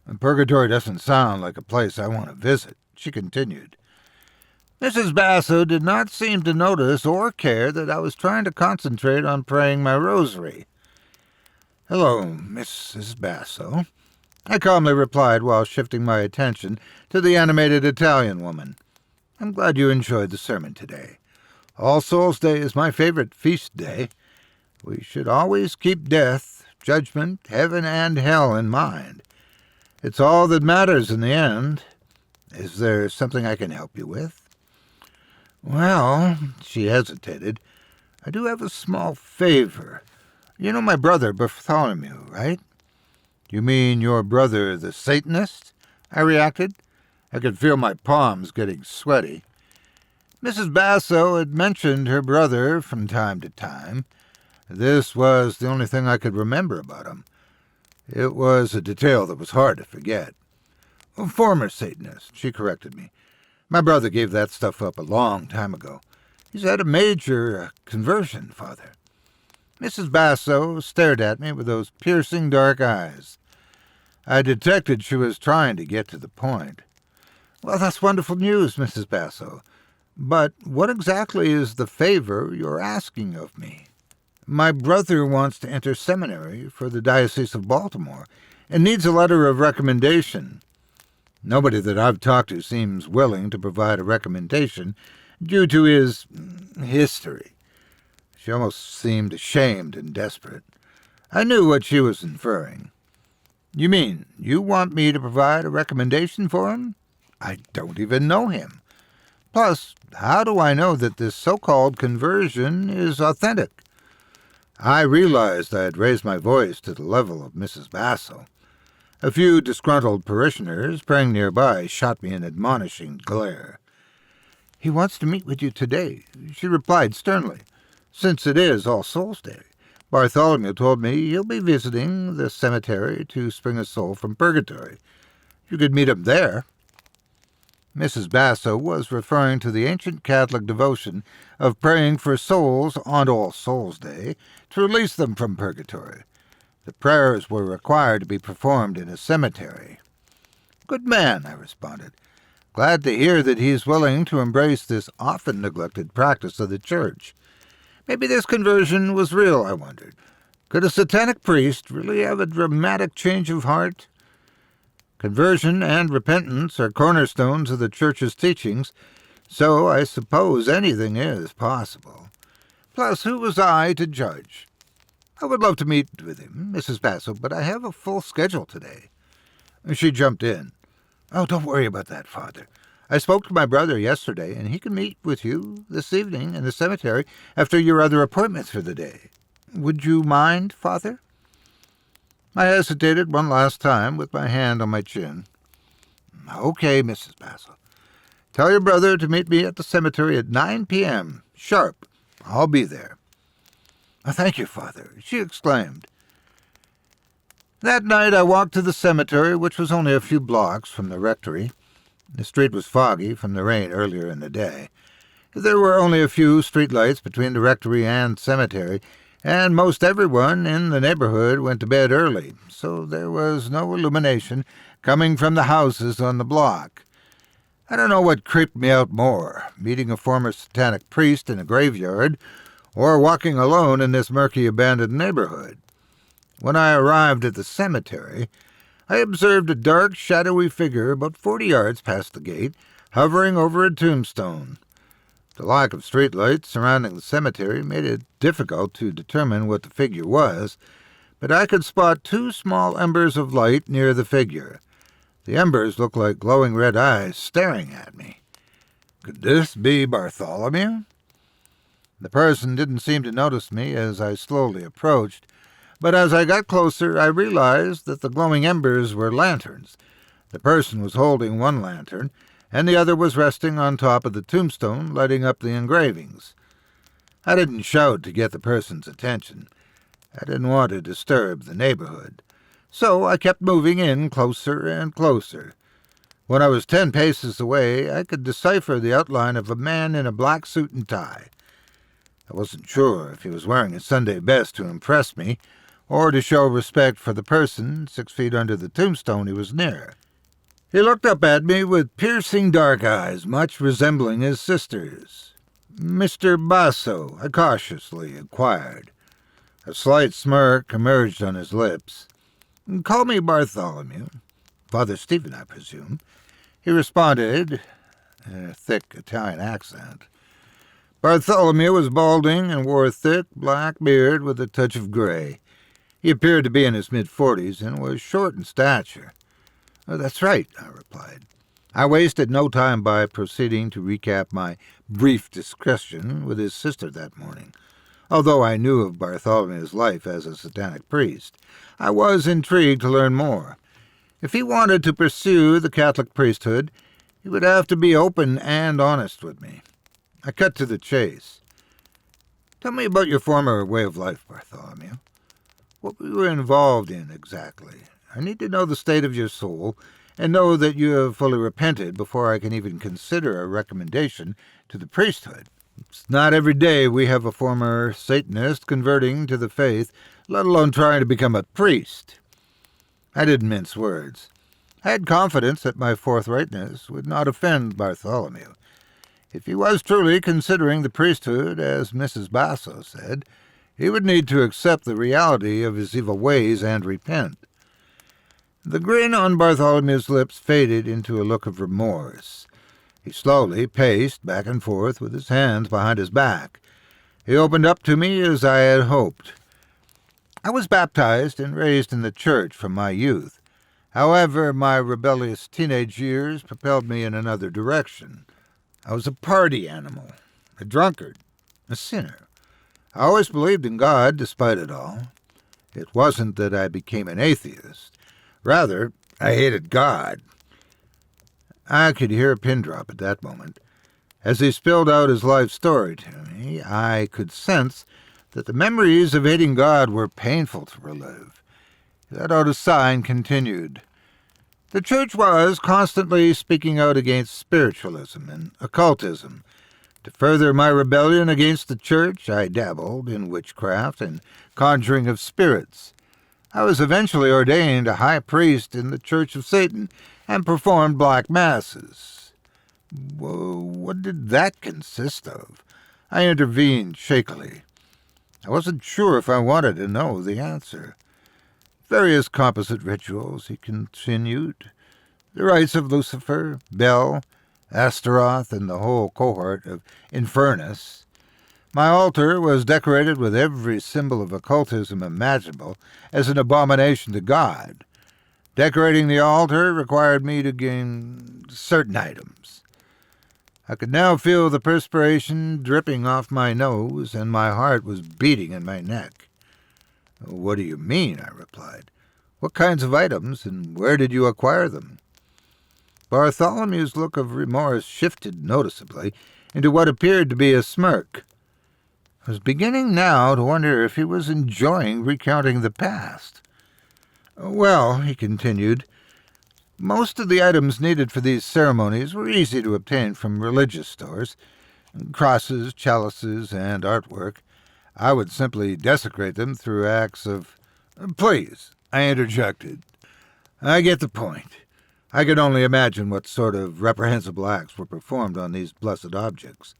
And purgatory doesn't sound like a place I want to visit," she continued. Mrs. Basso did not seem to notice or care that I was trying to concentrate on praying my rosary. "Hello, Mrs. Basso," I calmly replied while shifting my attention to the animated Italian woman. "I'm glad you enjoyed the sermon today. All Souls Day is my favorite feast day. We should always keep death, judgment, heaven, and hell in mind. It's all that matters in the end. Is there something I can help you with?" "Well," she hesitated, "I do have a small favor. You know my brother Bartholomew, right?" "You mean your brother the Satanist?" I reacted. I could feel my palms getting sweaty. Mrs. Basso had mentioned her brother from time to time. This was the only thing I could remember about him. It was a detail that was hard to forget. "A former Satanist," she corrected me. "My brother gave that stuff up a long time ago. He's had a major conversion, Father." Mrs. Basso stared at me with those piercing dark eyes. I detected she was trying to get to the point. "Well, that's wonderful news, Mrs. Basso. But what exactly is the favor you're asking of me?" "My brother wants to enter seminary for the Diocese of Baltimore and needs a letter of recommendation. Nobody that I've talked to seems willing to provide a recommendation due to his history." She almost seemed ashamed and desperate. I knew what she was inferring. "You mean you want me to provide a recommendation for him? I don't even know him. Plus, how do I know that this so-called conversion is authentic?" I realized I had raised my voice to the level of Mrs. Basso. A few disgruntled parishioners praying nearby shot me an admonishing glare. "He wants to meet with you today," she replied sternly. "Since it is All Souls Day, Bartholomew told me he'll be visiting the cemetery to spring a soul from purgatory. You could meet him there." Mrs. Basso was referring to the ancient Catholic devotion of praying for souls on All Souls Day to release them from purgatory. The prayers were required to be performed in a cemetery. "Good man," I responded. "Glad to hear that he's willing to embrace this often neglected practice of the Church. Maybe this conversion was real, I wondered. Could a satanic priest really have a dramatic change of heart? Conversion and repentance are cornerstones of the Church's teachings, so I suppose anything is possible. Plus, who was I to judge? I would love to meet with him, Mrs. Basso, but I have a full schedule today." She jumped in. "Oh, don't worry about that, Father. I spoke to my brother yesterday, and he can meet with you this evening in the cemetery after your other appointments for the day. Would you mind, Father?" I hesitated one last time with my hand on my chin. "Okay, Mrs. Basso. Tell your brother to meet me at the cemetery at 9 p.m. sharp. I'll be there." "Thank you, Father," she exclaimed. That night I walked to the cemetery, which was only a few blocks from the rectory. The street was foggy from the rain earlier in the day. There were only a few street lights between the rectory and cemetery, and most everyone in the neighborhood went to bed early, so there was no illumination coming from the houses on the block. I don't know what creeped me out more, meeting a former satanic priest in a graveyard, or walking alone in this murky abandoned neighborhood. When I arrived at the cemetery, I observed a dark, shadowy figure about 40 yards past the gate, hovering over a tombstone. The lack of streetlights surrounding the cemetery made it difficult to determine what the figure was, but I could spot 2 small embers of light near the figure. The embers looked like glowing red eyes staring at me. Could this be Bartholomew? The person didn't seem to notice me as I slowly approached, but as I got closer, I realized that the glowing embers were lanterns. The person was holding one lantern, and the other was resting on top of the tombstone, lighting up the engravings. I didn't shout to get the person's attention. I didn't want to disturb the neighborhood, so I kept moving in closer and closer. When I was 10 paces away, I could decipher the outline of a man in a black suit and tie. I wasn't sure if he was wearing his Sunday best to impress me, or to show respect for the person 6 feet under the tombstone he was near. He looked up at me with piercing dark eyes, much resembling his sister's. "Mr. Basso," I cautiously inquired. A slight smirk emerged on his lips. "Call me Bartholomew. Father Stephen, I presume," he responded in a thick Italian accent. Bartholomew was balding and wore a thick black beard with a touch of gray. He appeared to be in his mid-40s and was short in stature. "Oh, that's right," I replied. I wasted no time by proceeding to recap my brief discussion with his sister that morning. Although I knew of Bartholomew's life as a satanic priest, I was intrigued to learn more. If he wanted to pursue the Catholic priesthood, he would have to be open and honest with me. I cut to the chase. "Tell me about your former way of life, Bartholomew. What were you involved in exactly? I need to know the state of your soul, and know that you have fully repented before I can even consider a recommendation to the priesthood. It's not every day we have a former Satanist converting to the faith, let alone trying to become a priest." I didn't mince words. I had confidence that my forthrightness would not offend Bartholomew. If he was truly considering the priesthood, as Mrs. Basso said, he would need to accept the reality of his evil ways and repent. The grin on Bartholomew's lips faded into a look of remorse. He slowly paced back and forth with his hands behind his back. He opened up to me as I had hoped. I was baptized and raised in the church from my youth. However, my rebellious teenage years propelled me in another direction. I was a party animal, a drunkard, a sinner. I always believed in God despite it all. It wasn't that I became an atheist. Rather, I hated God. I could hear a pin drop at that moment. As he spilled out his life story to me, I could sense that the memories of hating God were painful to relive. He let out a sigh and continued. The church was constantly speaking out against spiritualism and occultism. To further my rebellion against the church, I dabbled in witchcraft and conjuring of spirits. I was eventually ordained a high priest in the Church of Satan and performed black masses. What did that consist of? I intervened shakily. I wasn't sure if I wanted to know the answer. Various composite rituals, he continued. The rites of Lucifer, Bel, Astaroth, and the whole cohort of Infernus. My altar was decorated with every symbol of occultism imaginable as an abomination to God. Decorating the altar required me to gain certain items. I could now feel the perspiration dripping off my nose, and my heart was beating in my neck. "What do you mean?" I replied. "What kinds of items, and where did you acquire them?" Bartholomew's look of remorse shifted noticeably into what appeared to be a smirk. I was beginning now to wonder if he was enjoying recounting the past. "Well," he continued, "most of the items needed for these ceremonies were easy to obtain from religious stores. Crosses, chalices, and artwork. I would simply desecrate them through acts of—" "Please," I interjected. "I get the point. I could only imagine what sort of reprehensible acts were performed on these blessed objects.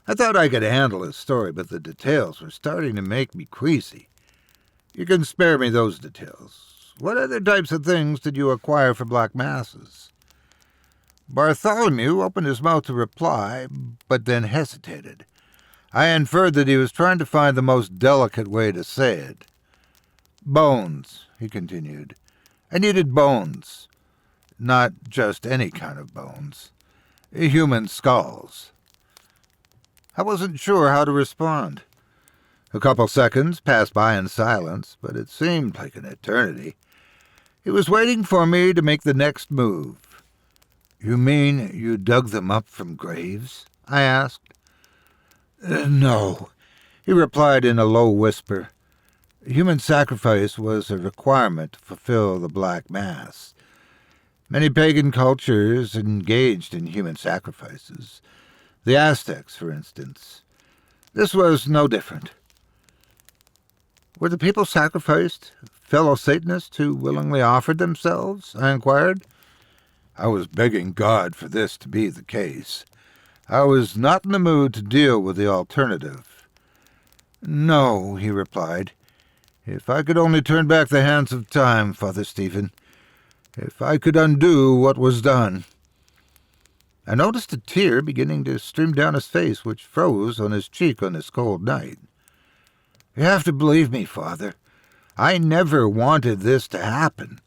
I thought I could handle his story, but the details were starting to make me queasy. You can spare me those details. What other types of things did you acquire for black masses?" Bartholomew opened his mouth to reply, but then hesitated. I inferred that he was trying to find the most delicate way to say it. "Bones," he continued. "I needed bones. Not just any kind of bones. human skulls. I wasn't sure how to respond. A couple seconds passed by in silence, but it seemed like an eternity. He was waiting for me to make the next move. "You mean you dug them up from graves?" I asked. "No," he replied in a low whisper. "Human sacrifice was a requirement to fulfill the Black Mass. Many pagan cultures engaged in human sacrifices. The Aztecs, for instance. This was no different." "Were the people sacrificed fellow Satanists who willingly offered themselves?" I inquired. I was begging God for this to be the case. I was not in the mood to deal with the alternative. "No," he replied. "If I could only turn back the hands of time, Father Stephen. If I could undo what was done." I noticed a tear beginning to stream down his face, which froze on his cheek on this cold night. "You have to believe me, Father. I never wanted this to happen.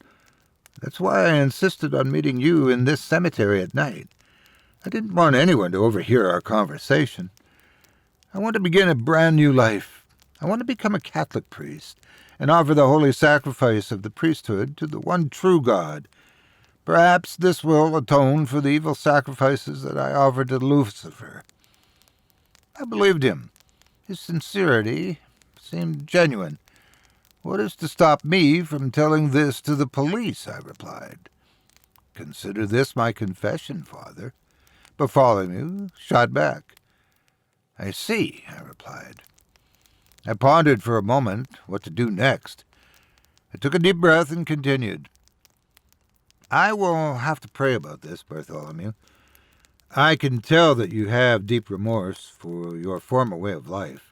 That's why I insisted on meeting you in this cemetery at night. I didn't want anyone to overhear our conversation. I want to begin a brand new life. I want to become a Catholic priest and offer the holy sacrifice of the priesthood to the one true God. Perhaps this will atone for the evil sacrifices that I offered to Lucifer." I believed him. His sincerity seemed genuine. "What is to stop me from telling this to the police?" I replied. "Consider this my confession, Father." Bartholomew shot back. "I see," I replied. I pondered for a moment what to do next. I took a deep breath and continued. "I will have to pray about this, Bartholomew. I can tell that you have deep remorse for your former way of life.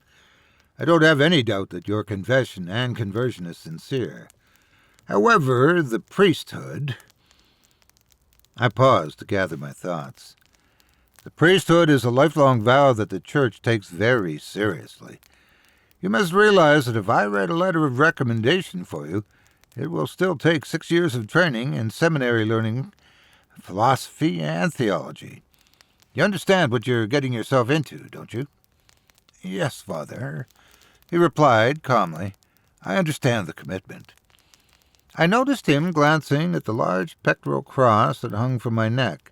I don't have any doubt that your confession and conversion is sincere. However, the priesthood—" I paused to gather my thoughts. "The priesthood is a lifelong vow that the Church takes very seriously. You must realize that if I write a letter of recommendation for you, it will still take 6 years of training and seminary learning, philosophy and theology. You understand what you're getting yourself into, don't you?" "Yes, Father," he replied calmly. "I understand the commitment." I noticed him glancing at the large pectoral cross that hung from my neck.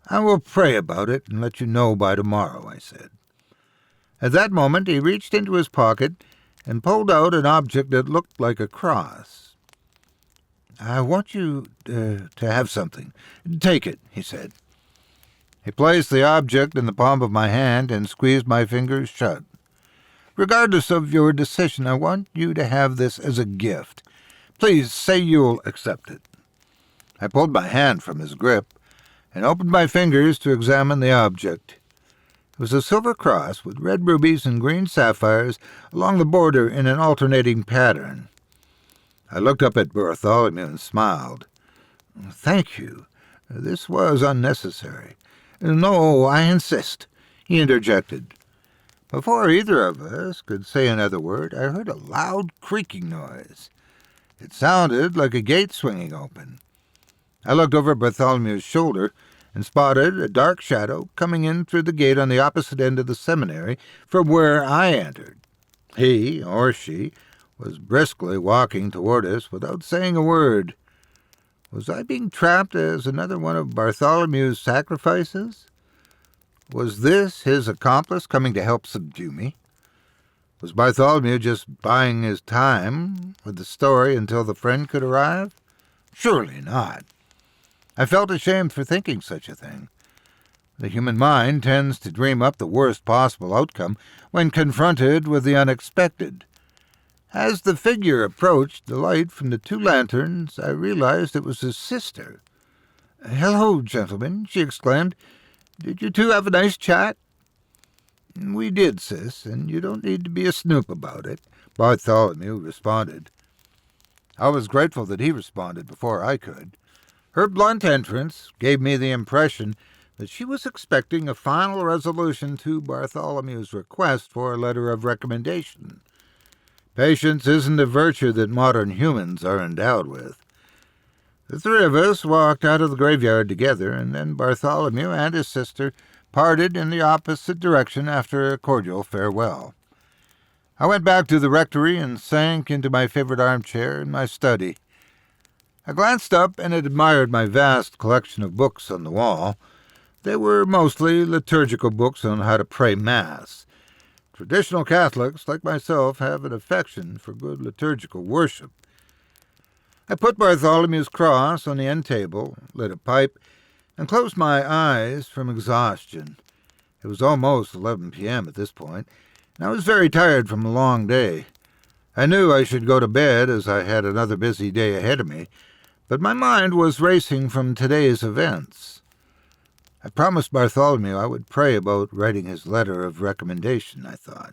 "I will pray about it and let you know by tomorrow," I said. At that moment he reached into his pocket and pulled out an object that looked like a cross. "I want you to have something. Take it," he said. He placed the object in the palm of my hand and squeezed my fingers shut. "Regardless of your decision, I want you to have this as a gift. Please say you'll accept it." I pulled my hand from his grip and opened my fingers to examine the object. It was a silver cross with red rubies and green sapphires along the border in an alternating pattern. I looked up at Bartholomew and smiled. "Thank you. This was unnecessary." "No, I insist," he interjected. Before either of us could say another word, I heard a loud creaking noise. It sounded like a gate swinging open. I looked over Bartholomew's shoulder and spotted a dark shadow coming in through the gate on the opposite end of the seminary from where I entered. He, or she, was briskly walking toward us without saying a word. Was I being trapped as another one of Bartholomew's sacrifices? Was this his accomplice coming to help subdue me? Was Bartholomew just buying his time with the story until the friend could arrive? Surely not. I felt ashamed for thinking such a thing. The human mind tends to dream up the worst possible outcome when confronted with the unexpected. As the figure approached the light from the 2 lanterns, I realized it was his sister. "Hello, gentlemen," she exclaimed. "Did you two have a nice chat?" "We did, sis, and you don't need to be a snoop about it," Bartholomew responded. I was grateful that he responded before I could. Her blunt entrance gave me the impression that she was expecting a final resolution to Bartholomew's request for a letter of recommendation. Patience isn't a virtue that modern humans are endowed with. The three of us walked out of the graveyard together, and then Bartholomew and his sister parted in the opposite direction after a cordial farewell. I went back to the rectory and sank into my favorite armchair in my study. I glanced up and admired my vast collection of books on the wall. They were mostly liturgical books on how to pray Mass. Traditional Catholics, like myself, have an affection for good liturgical worship. I put Bartholomew's cross on the end table, lit a pipe, and closed my eyes from exhaustion. It was almost 11 p.m. at this point, and I was very tired from a long day. I knew I should go to bed as I had another busy day ahead of me, but my mind was racing from today's events. I promised Bartholomew I would pray about writing his letter of recommendation, I thought.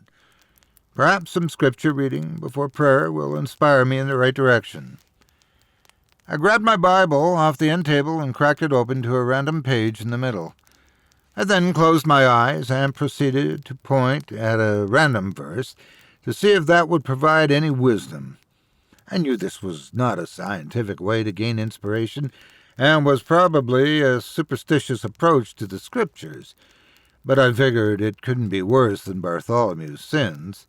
Perhaps some scripture reading before prayer will inspire me in the right direction. I grabbed my Bible off the end table and cracked it open to a random page in the middle. I then closed my eyes and proceeded to point at a random verse to see if that would provide any wisdom. I knew this was not a scientific way to gain inspiration, and was probably a superstitious approach to the Scriptures, but I figured it couldn't be worse than Bartholomew's sins.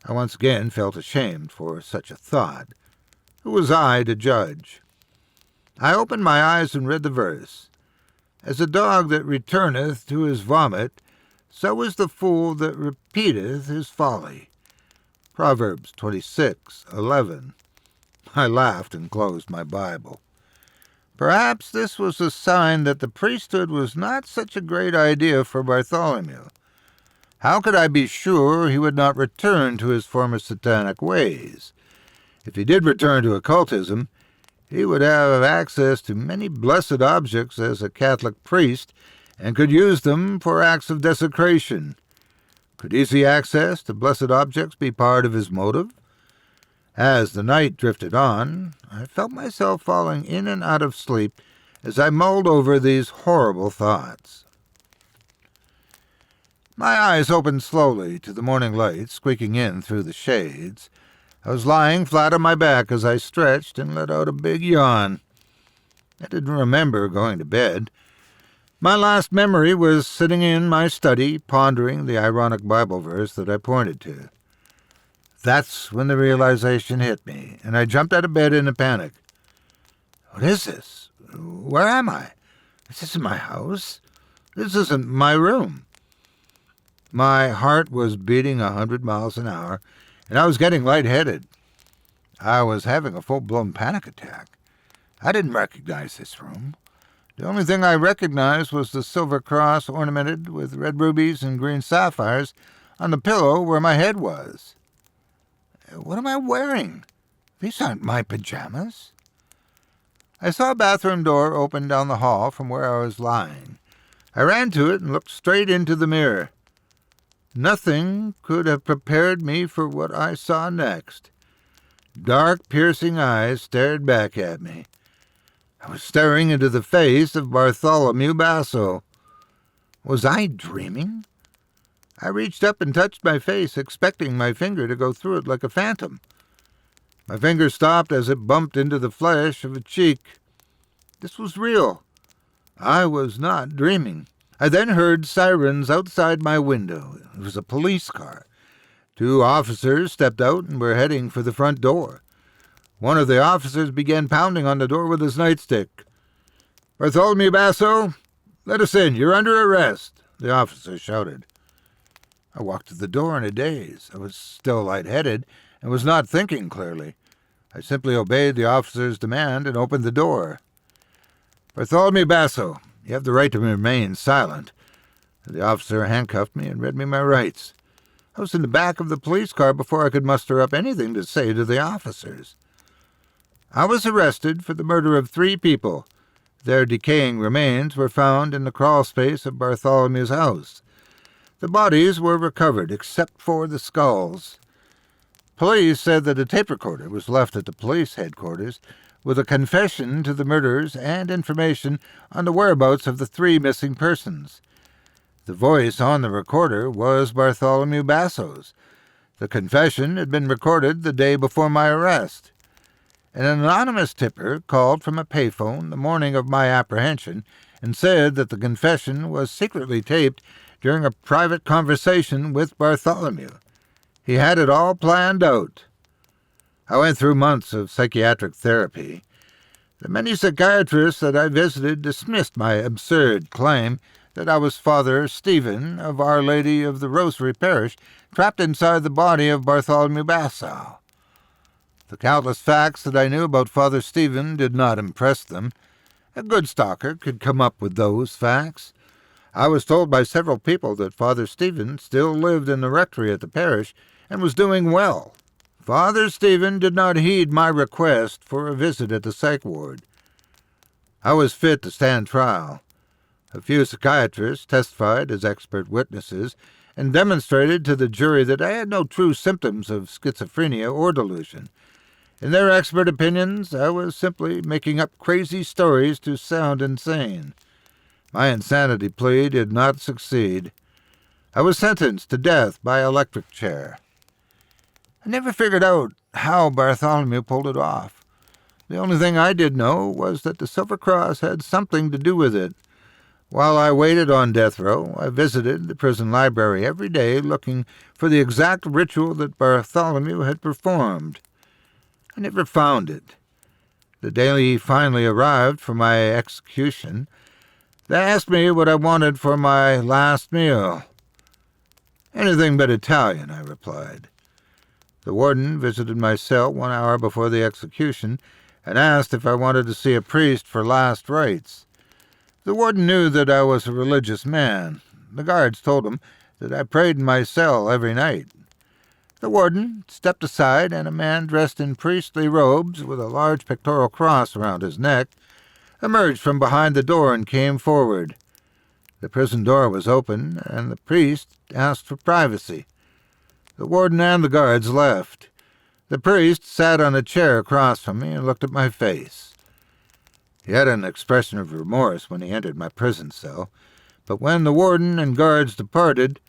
I once again felt ashamed for such a thought. Who was I to judge? I opened my eyes and read the verse. As a dog that returneth to his vomit, so is the fool that repeateth his folly. Proverbs 26:11. I laughed and closed my Bible. Perhaps this was a sign that the priesthood was not such a great idea for Bartholomew. How could I be sure he would not return to his former satanic ways? If he did return to occultism, he would have access to many blessed objects as a Catholic priest and could use them for acts of desecration. Could easy access to blessed objects be part of his motive? As the night drifted on, I felt myself falling in and out of sleep as I mulled over these horrible thoughts. My eyes opened slowly to the morning light squeaking in through the shades. I was lying flat on my back as I stretched and let out a big yawn. I didn't remember going to bed. My last memory was sitting in my study, pondering the ironic Bible verse that I pointed to. That's when the realization hit me, and I jumped out of bed in a panic. What is this? Where am I? This isn't my house. This isn't my room. My heart was beating 100 miles an hour, and I was getting lightheaded. I was having a full-blown panic attack. I didn't recognize this room. The only thing I recognized was the silver cross ornamented with red rubies and green sapphires on the pillow where my head was. What am I wearing? These aren't my pajamas. I saw a bathroom door open down the hall from where I was lying. I ran to it and looked straight into the mirror. Nothing could have prepared me for what I saw next. Dark, piercing eyes stared back at me. I was staring into the face of Bartholomew Basso. Was I dreaming? I reached up and touched my face, expecting my finger to go through it like a phantom. My finger stopped as it bumped into the flesh of a cheek. This was real. I was not dreaming. I then heard sirens outside my window. It was a police car. 2 officers stepped out and were heading for the front door. One of the officers began pounding on the door with his nightstick. "Bartholomew Basso, let us in. You're under arrest," the officer shouted. I walked to the door in a daze. I was still lightheaded and was not thinking clearly. I simply obeyed the officer's demand and opened the door. "Bartholomew Basso, you have the right to remain silent." The officer handcuffed me and read me my rights. I was in the back of the police car before I could muster up anything to say to the officers. I was arrested for the murder of 3 people. Their decaying remains were found in the crawl space of Bartholomew's house. The bodies were recovered, except for the skulls. Police said that a tape recorder was left at the police headquarters with a confession to the murders and information on the whereabouts of the 3 missing persons. The voice on the recorder was Bartholomew Basso's. The confession had been recorded the day before my arrest. An anonymous tipper called from a payphone the morning of my apprehension and said that the confession was secretly taped during a private conversation with Bartholomew. He had it all planned out. I went through months of psychiatric therapy. The many psychiatrists that I visited dismissed my absurd claim that I was Father Stephen of Our Lady of the Rosary Parish, trapped inside the body of Bartholomew Bassow. The countless facts that I knew about Father Stephen did not impress them. A good stalker could come up with those facts. I was told by several people that Father Stephen still lived in the rectory at the parish and was doing well. Father Stephen did not heed my request for a visit at the psych ward. I was fit to stand trial. A few psychiatrists testified as expert witnesses and demonstrated to the jury that I had no true symptoms of schizophrenia or delusion. In their expert opinions, I was simply making up crazy stories to sound insane. My insanity plea did not succeed. I was sentenced to death by electric chair. I never figured out how Bartholomew pulled it off. The only thing I did know was that the Silver Cross had something to do with it. While I waited on death row, I visited the prison library every day looking for the exact ritual that Bartholomew had performed. I never found it. The day he finally arrived for my execution, they asked me what I wanted for my last meal. Anything but Italian, I replied. The warden visited my cell 1 hour before the execution and asked if I wanted to see a priest for last rites. The warden knew that I was a religious man. The guards told him that I prayed in my cell every night. The warden stepped aside, and a man dressed in priestly robes with a large pictorial cross around his neck emerged from behind the door and came forward. The prison door was open, and the priest asked for privacy. The warden and the guards left. The priest sat on a chair across from me and looked at my face. He had an expression of remorse when he entered my prison cell, but when the warden and guards departed,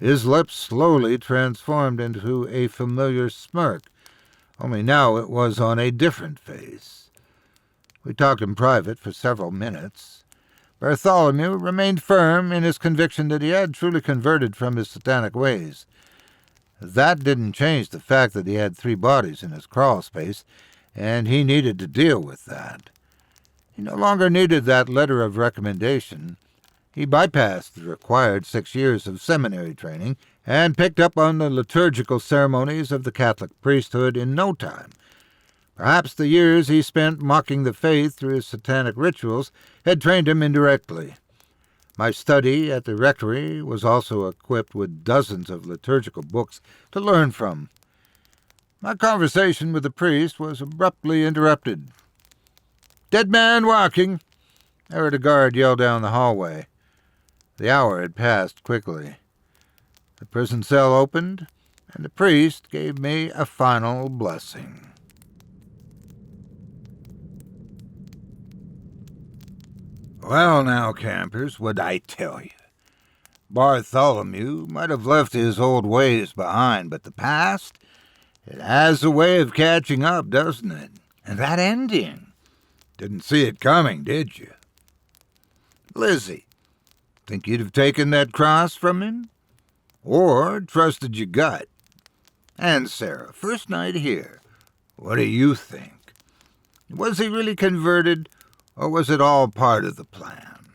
his lips slowly transformed into a familiar smirk, only now it was on a different face. We talked in private for several minutes. Bartholomew remained firm in his conviction that he had truly converted from his satanic ways. That didn't change the fact that he had 3 bodies in his crawl space, and he needed to deal with that. He no longer needed that letter of recommendation. He bypassed the required 6 years of seminary training and picked up on the liturgical ceremonies of the Catholic priesthood in no time. Perhaps the years he spent mocking the faith through his satanic rituals had trained him indirectly. My study at the rectory was also equipped with dozens of liturgical books to learn from. My conversation with the priest was abruptly interrupted. "Dead man walking!" I heard a guard yell down the hallway. The hour had passed quickly. The prison cell opened, and the priest gave me a final blessing. Well now, campers, what'd I tell you? Bartholomew might have left his old ways behind, but the past, it has a way of catching up, doesn't it? And that ending, didn't see it coming, did you? Lizzie, think you'd have taken that cross from him? Or trusted your gut? And Sarah, first night here, what do you think? Was he really converted, or was it all part of the plan?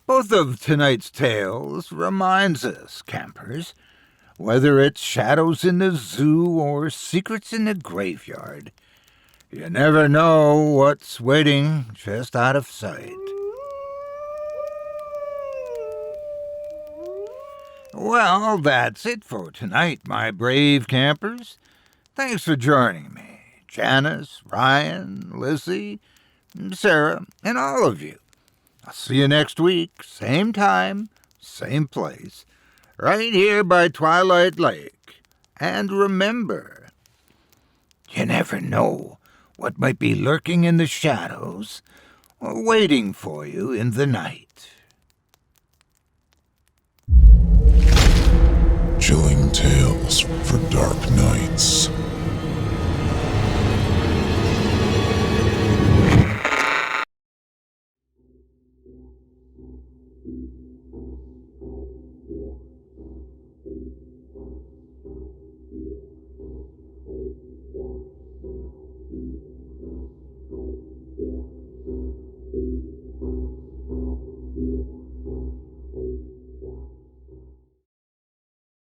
Both of tonight's tales reminds us, campers, whether it's shadows in the zoo or secrets in the graveyard, you never know what's waiting just out of sight. Well, that's it for tonight, my brave campers. Thanks for joining me. Janice, Ryan, Lizzie, Sarah, and all of you. I'll see you next week, same time, same place, right here by Twilight Lake. And remember, you never know what might be lurking in the shadows or waiting for you in the night. Chilling tales for dark nights.